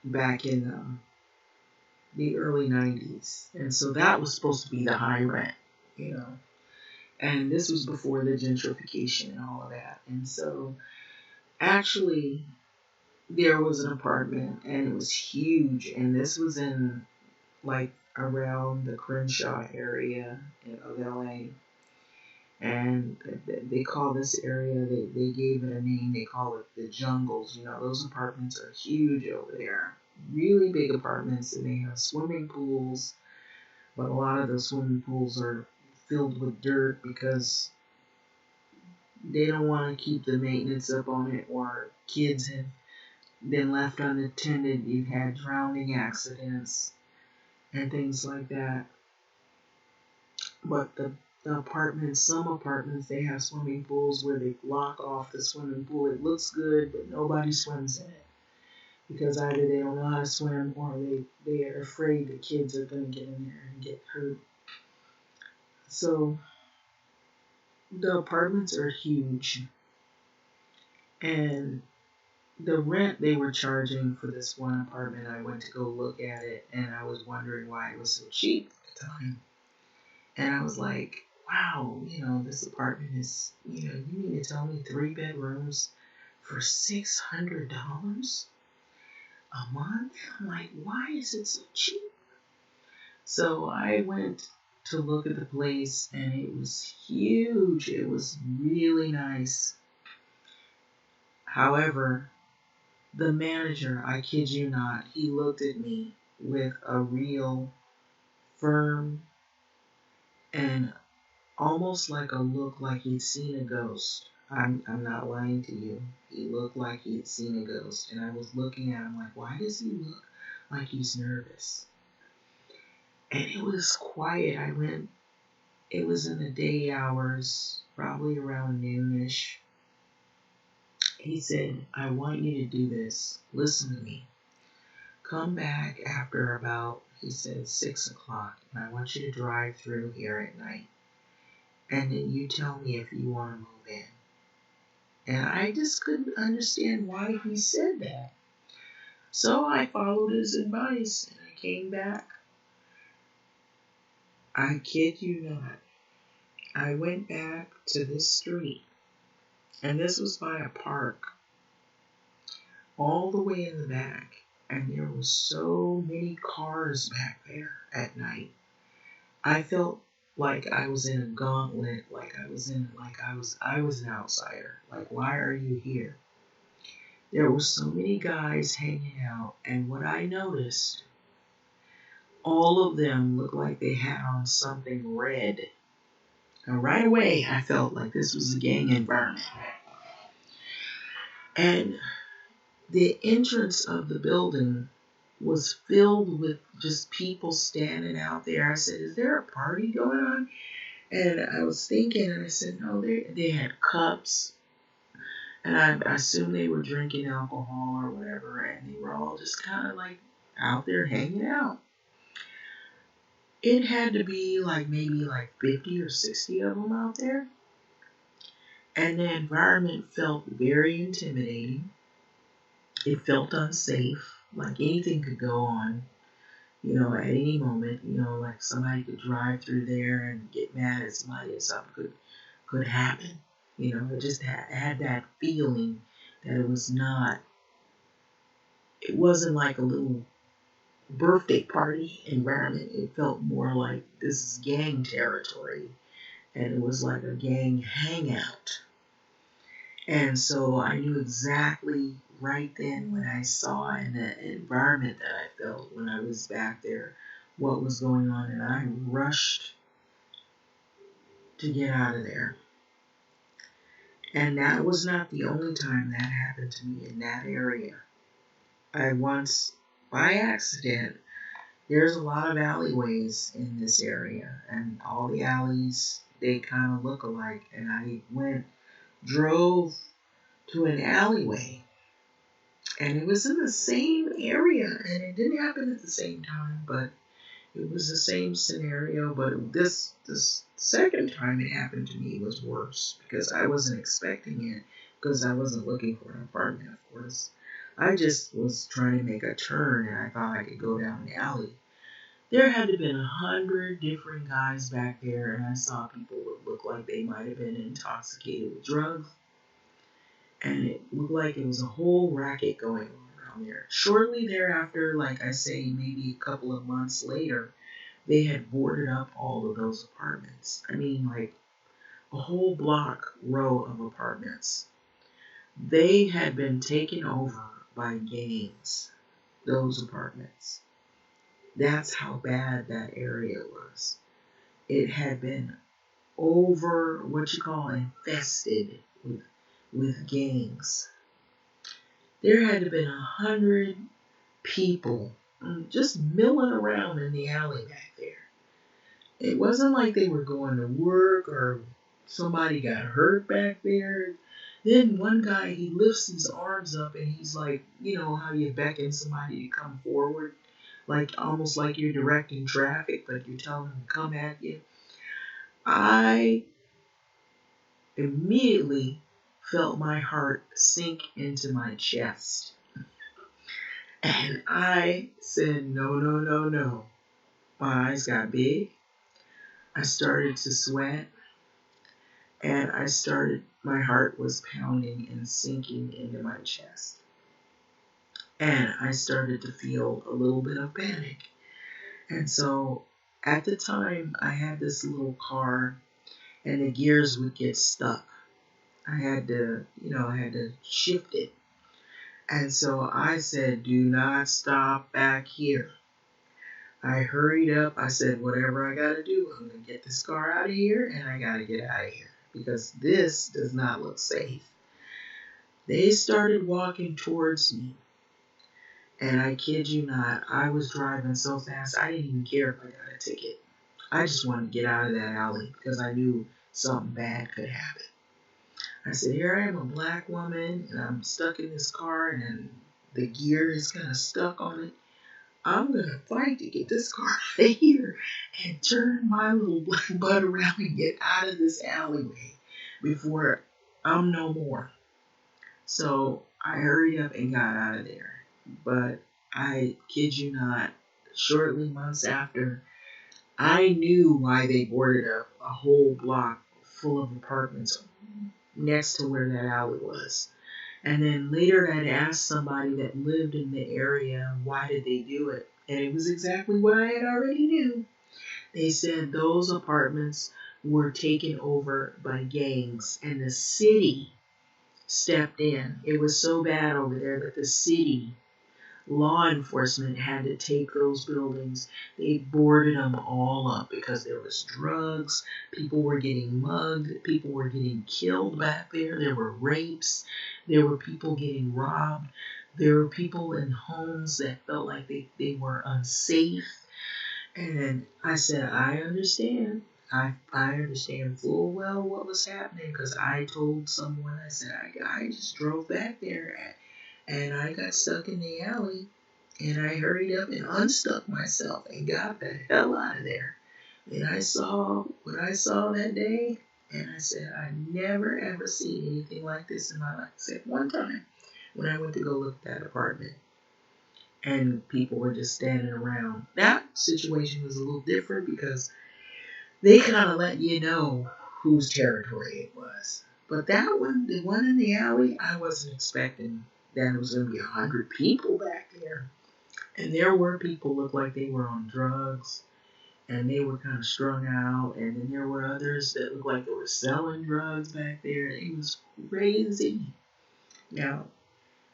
back in the early 90s. And so that was supposed to be the high rent. And this was before the gentrification and all of that. And so actually there was an apartment, and it was huge, and this was in like around the Crenshaw area of LA. And they call this area, they gave it a name, they call it the jungles. Those apartments are huge over there. Really big apartments, and they have swimming pools, but a lot of the swimming pools are filled with dirt because they don't want to keep the maintenance up on it, or kids have been left unattended. You've had drowning accidents and things like that. But some apartments, they have swimming pools where they block off the swimming pool. It looks good, but nobody swims in it because either they don't know how to swim, or they are afraid the kids are going to get in there and get hurt. So the apartments are huge, and the rent they were charging for this one apartment, I went to go look at it, and I was wondering why it was so cheap at the time. And I was like, wow, this apartment is, you mean to tell me 3 bedrooms for $600 a month? I'm like, why is it so cheap? So I went to look at the place and it was huge. It was really nice. However, the manager, I kid you not, he looked at me with a real firm and almost like a look like he'd seen a ghost. I'm not lying to you. He looked like he'd seen a ghost. And I was looking at him like, why does he look like he's nervous? And it was quiet. It was in the day hours, probably around noonish. He said, I want you to do this. Listen to me. Come back after about, he said, 6 o'clock. And I want you to drive through here at night. And then you tell me if you want to move in. And I just couldn't understand why he said that. So I followed his advice and I came back. I kid you not. I went back to this street. And this was by a park. All the way in the back. And there were so many cars back there at night. I felt like I was in a gauntlet, I was an outsider. Like, why are you here? There were so many guys hanging out, and what I noticed, all of them looked like they had on something red. And right away, I felt like this was a gang environment. And the entrance of the building was filled with just people standing out there. I said, is there a party going on? And I was thinking, and I said, no, they had cups. And I assumed they were drinking alcohol or whatever, and they were all just kind of like out there hanging out. It had to be maybe 50 or 60 of them out there. And the environment felt very intimidating. It felt unsafe, like anything could go on, at any moment, like somebody could drive through there and get mad at somebody and something could happen. It just had that feeling that it wasn't like a little birthday party environment. It felt more like this is gang territory, and it was like a gang hangout. And so I knew exactly right then when I saw in the environment that I felt when I was back there what was going on, and I rushed to get out of there. And that was not the only time that happened to me in that area. I once, by accident, there's a lot of alleyways in this area, and all the alleys, they kind of look alike. And I drove to an alleyway, and it was in the same area, and it didn't happen at the same time, but it was the same scenario. But this second time it happened to me was worse because I wasn't expecting it, because I wasn't looking for an apartment, of course. I just was trying to make a turn, and I thought I could go down the alley. There had to have been 100 different guys back there, and I saw people that looked like they might have been intoxicated with drugs, and it looked like it was a whole racket going on around there. Shortly thereafter, like I say, maybe a couple of months later, they had boarded up all of those apartments. I mean, like a whole block row of apartments. They had been taken over by gangs, those apartments. That's how bad that area was. It had been infested with gangs. There had to have been 100 people just milling around in the alley back there. It wasn't like they were going to work or somebody got hurt back there. Then one guy, he lifts his arms up and he's like, how you beckon somebody to come forward, like almost like you're directing traffic, but you're telling them to come at you. I immediately felt my heart sink into my chest. And I said, no, no, no, no. My eyes got big. I started to sweat. And my heart was pounding and sinking into my chest. And I started to feel a little bit of panic. And so at the time, I had this little car and the gears would get stuck. I had to shift it. And so I said, do not stop back here. I hurried up. I said, whatever I got to do, I'm going to get this car out of here and I got to get out of here because this does not look safe. They started walking towards me. And I kid you not, I was driving so fast, I didn't even care if I got a ticket. I just wanted to get out of that alley because I knew something bad could happen. I said, here I am, a black woman, and I'm stuck in this car, and the gear is kind of stuck on it. I'm going to fight to get this car out of here and turn my little black butt around and get out of this alleyway before I'm no more. So I hurried up and got out of there. But I kid you not, shortly months after, I knew why they boarded up a whole block full of apartments next to where that alley was. And then later I'd asked somebody that lived in the area, why did they do it? And it was exactly what I had already knew. They said those apartments were taken over by gangs and the city stepped in. It was so bad over there that the city law enforcement had to take those buildings. They boarded them all up because there was drugs. People were getting mugged. People were getting killed back there. There were rapes. There were people getting robbed. There were people in homes that felt like they were unsafe. And I said, I understand. I understand full well what was happening because I told someone, I said, I just drove back there and I got stuck in the alley and I hurried up and unstuck myself and got the hell out of there. And I saw what I saw that day and I said, I never ever seen anything like this in my life. Except one time when I went to go look at that apartment and people were just standing around. That situation was a little different because they kind of let you know whose territory it was. But that one, the one in the alley, I wasn't expecting that it was going to be 100 people back there. And there were people looked like they were on drugs and they were kind of strung out. And then there were others that looked like they were selling drugs back there. It was crazy. Now,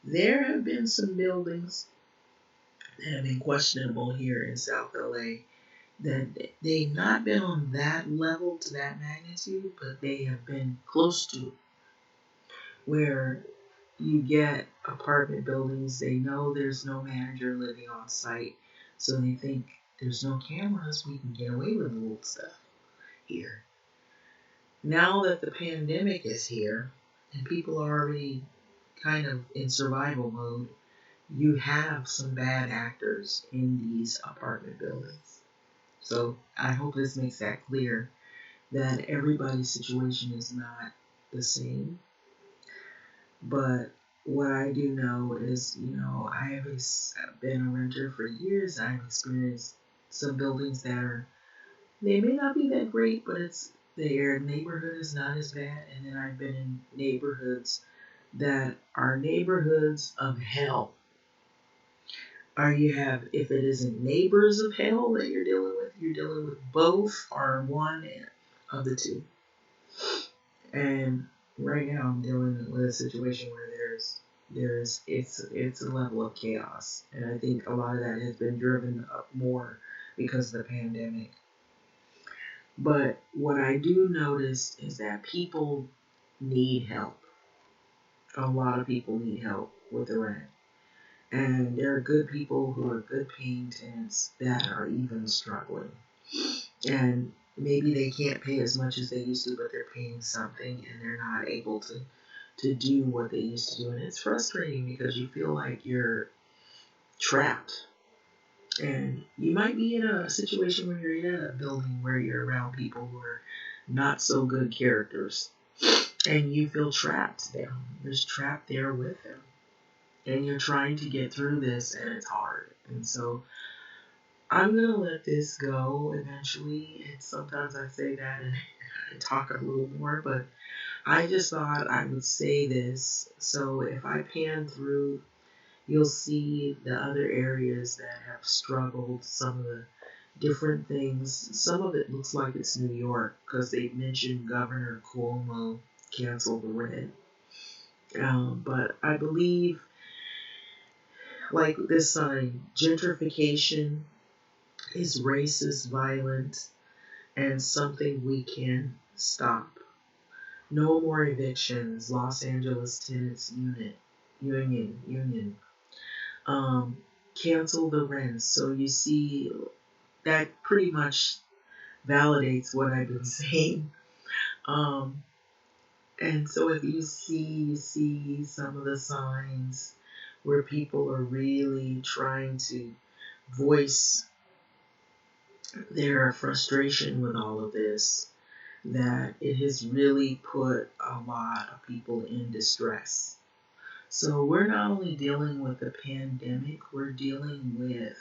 there have been some buildings that have been questionable here in South LA that they've not been on that level to that magnitude, but they have been close to where you get apartment buildings, they know there's no manager living on site, so they think there's no cameras, we can get away with little stuff here. Now that the pandemic is here and people are already kind of in survival mode, you have some bad actors in these apartment buildings. So I hope this makes that clear that everybody's situation is not the same. But what I do know is, I have been a renter for years. I've experienced some buildings that they may not be that great, but their neighborhood is not as bad. And then I've been in neighborhoods that are neighborhoods of hell. If it isn't neighbors of hell that you're dealing with both or one of the two. And right now I'm dealing with a situation where it's a level of chaos. And I think a lot of that has been driven up more because of the pandemic. But what I do notice is that people need help. A lot of people need help with the rent. And there are good people who are good paying tenants that are even struggling. And maybe they can't pay as much as they used to, but they're paying something and they're not able to do what they used to do. And it's frustrating because you feel like you're trapped. And you might be in a situation where you're in a building where you're around people who are not so good characters. And you feel trapped there. You're trapped there with them. And you're trying to get through this and it's hard. And so I'm gonna let this go eventually. And sometimes I say that and I talk a little more, but I just thought I would say this. So if I pan through, you'll see the other areas that have struggled, some of the different things. Some of it looks like it's New York because they mentioned Governor Cuomo canceled the rent. But I believe, like this sign, gentrification is racist, violent, and something we can stop. No more evictions. Los Angeles Tenants Union. Um, cancel the rents. So you see, that pretty much validates what I've been saying. Um, and so if you see some of the signs where people are really trying to voice their frustration with all of this, that it has really put a lot of people in distress. So we're not only dealing with the pandemic, we're dealing with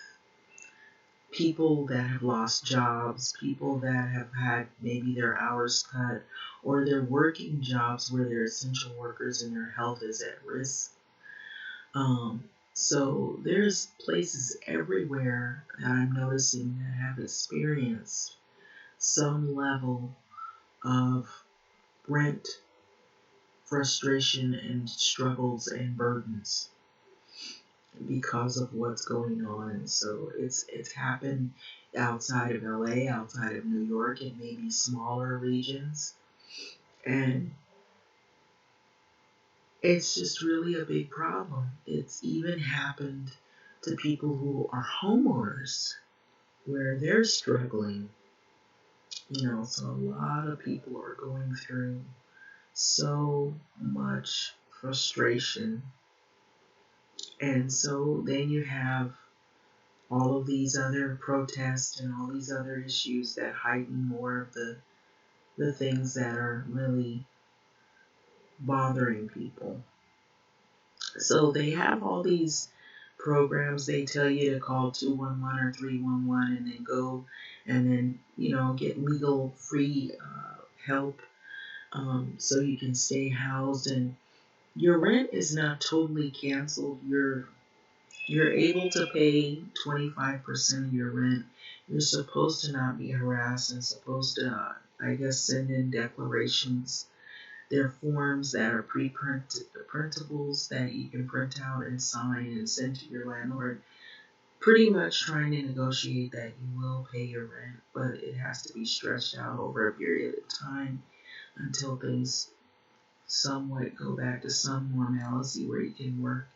people that have lost jobs, people that have had maybe their hours cut, or they're working jobs where they're essential workers and their health is at risk. Um, so there's places everywhere that I'm noticing that have experienced some level of rent frustration and struggles and burdens because of what's going on. So it's happened outside of LA, outside of New York, and maybe smaller regions. And it's just really a big problem. It's even happened to people who are homeowners where they're struggling. So a lot of people are going through so much frustration. And so then you have all of these other protests and all these other issues that heighten more of the things that are really bothering people. So they have all these programs. They tell you to call 211 or 311 and then go and then, get legal free help so you can stay housed. And your rent is not totally canceled. You're able to pay 25% of your rent. You're supposed to not be harassed and supposed to, send in declarations. There are forms that are printables that you can print out and sign and send to your landlord. Pretty much trying to negotiate that you will pay your rent, but it has to be stretched out over a period of time until things somewhat go back to some normalcy where you can work.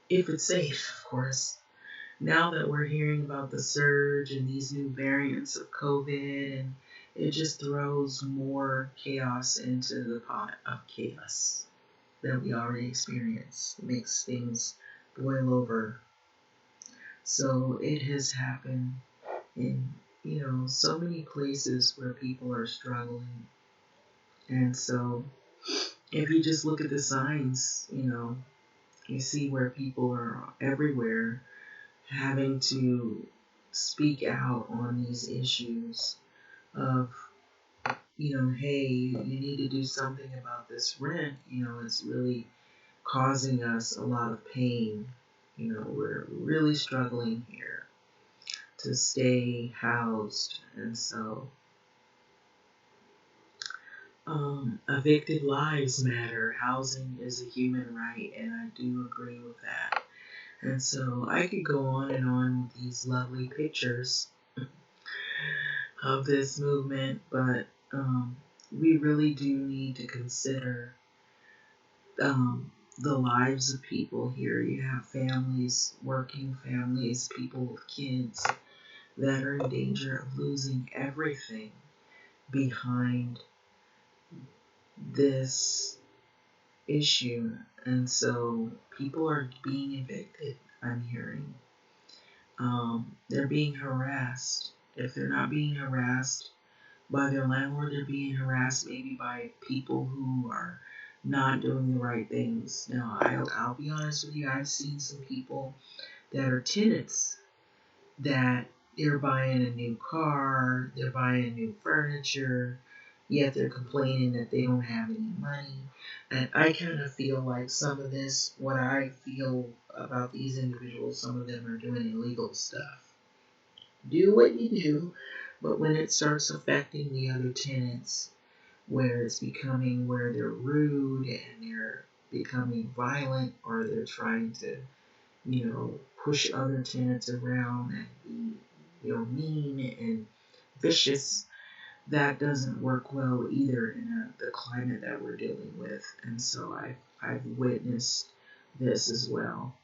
If it's safe, of course. Now that we're hearing about the surge and these new variants of COVID, and it just throws more chaos into the pot of chaos that we already experience. It makes things boil over. So it has happened in, so many places where people are struggling. And so if you just look at the signs, you see where people are everywhere having to speak out on these issues of, hey, you need to do something about this rent. It's really causing us a lot of pain. We're really struggling here to stay housed. And so, evicted lives matter. Housing is a human right, and I do agree with that. And so I could go on and on with these lovely pictures of this movement, but we really do need to consider the lives of people here. You have families, working families, people with kids that are in danger of losing everything behind this issue. And so people are being evicted, I'm hearing. They're being harassed. If they're not being harassed by their landlord, they're being harassed maybe by people who are not doing the right things. Now, I'll be honest with you, I've seen some people that are tenants that they're buying a new car, they're buying new furniture, yet they're complaining that they don't have any money. And I kind of feel like some of this, what I feel about these individuals, some of them are doing illegal stuff. Do what you do, but when it starts affecting the other tenants, where it's becoming where they're rude and they're becoming violent, or they're trying to, push other tenants around and be, mean and vicious, that doesn't work well either in the climate that we're dealing with. And so I've witnessed this as well.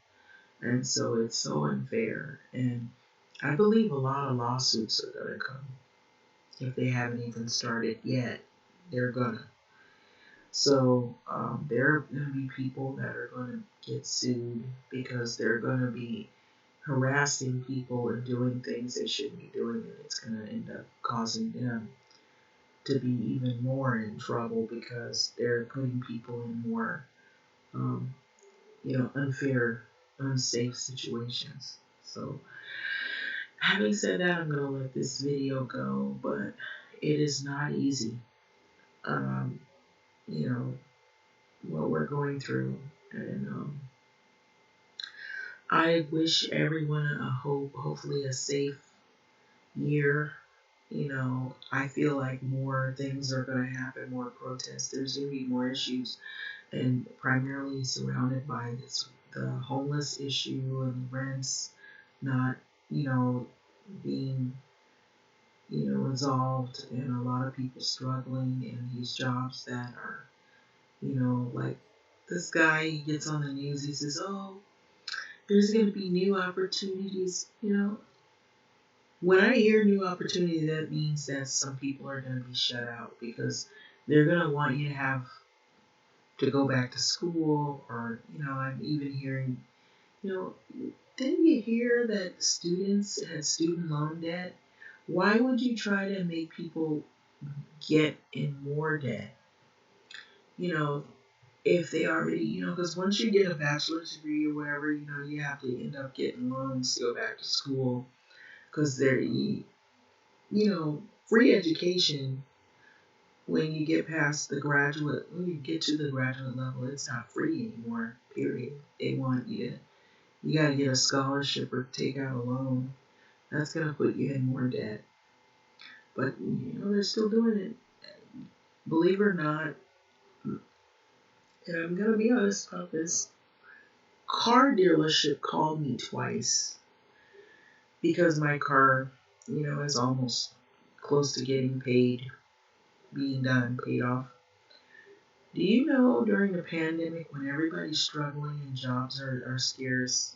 And so it's so unfair. And I believe a lot of lawsuits are going to come. If they haven't even started yet, they're going to. So there are going to be people that are going to get sued because they're going to be harassing people and doing things they shouldn't be doing, and it's going to end up causing them to be even more in trouble because they're putting people in more, unfair, unsafe situations. So, having said that, I'm going to let this video go, but it is not easy, um, you know, what we're going through. And I wish everyone hopefully a safe year. I feel like more things are going to happen, more protests. There's going to be more issues, and primarily surrounded by the homeless issue and rents not, being, resolved, and a lot of people struggling in these jobs that are, like this guy gets on the news, he says, oh, there's going to be new opportunities. When I hear new opportunity, that means that some people are going to be shut out because they're going to want you to have to go back to school, or, I'm even hearing, didn't you hear that students had student loan debt? Why would you try to make people get in more debt? If they already, because once you get a bachelor's degree or whatever, you have to end up getting loans to go back to school because they're, free education. When you get past when you get to the graduate level, it's not free anymore, period. They want you got to get a scholarship or take out a loan. That's going to put you in more debt. But, they're still doing it. Believe it or not, and I'm going to be honest about this, car dealership called me twice because my car, is almost close to getting being done, paid off. Do you know during the pandemic when everybody's struggling and jobs are scarce,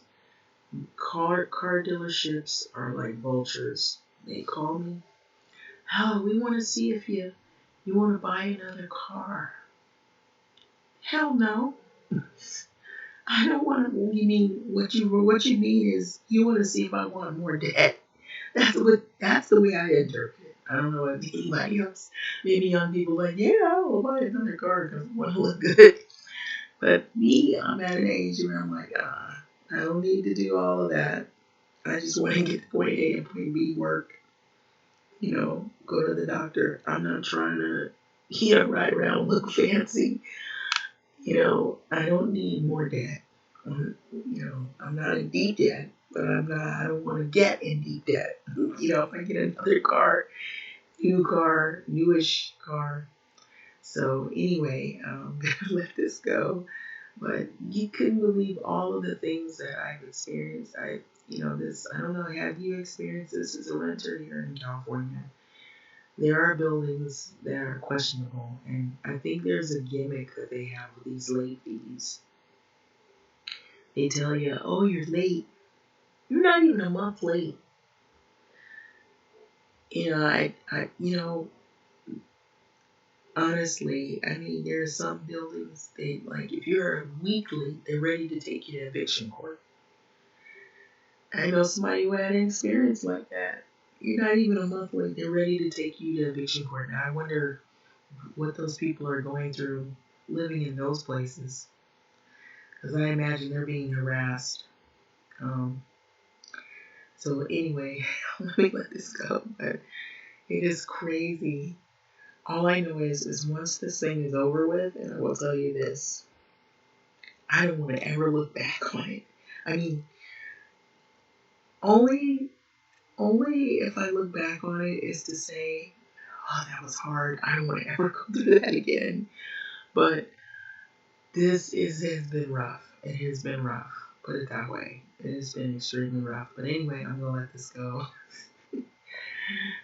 car dealerships are like vultures. They call me, oh, we want to see if you want to buy another car. Hell no. I don't want to. You mean what you mean is you want to see if I want more debt. That's the way I interpret it. I don't know if anybody else. Maybe young people like, yeah, I will buy another car because I want to look good. But me, I'm at an age where I'm like, I don't need to do all of that. I just want to get to point A and point B, work, go to the doctor. I'm not trying to, ride around, look fancy. I don't need more debt. I'm not in deep debt, but I don't want to get in deep debt. If I get another car, newish car. So anyway, I'm going to let this go. But you couldn't believe all of the things that I've experienced. I don't know, have you experienced this as a renter here in California? There are buildings that are questionable, and I think there's a gimmick that they have with these late fees. They tell you, oh, you're late. You're not even a month late. Honestly, I mean, there are some buildings, if you're a week late, they're ready to take you to eviction court. I know somebody who had an experience like that. You're not even a month late, they're ready to take you to eviction court. Now, I wonder what those people are going through living in those places, because I imagine they're being harassed. So anyway, let me let this go. But it is crazy. All I know is once this thing is over with, and I will tell you this, I don't want to ever look back on it. I mean, only if I look back on it is to say, oh, that was hard. I don't want to ever go through that again. But has been rough. It has been rough. Put it that way. It has been extremely rough. But anyway, I'm gonna let this go.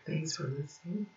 Thanks for listening.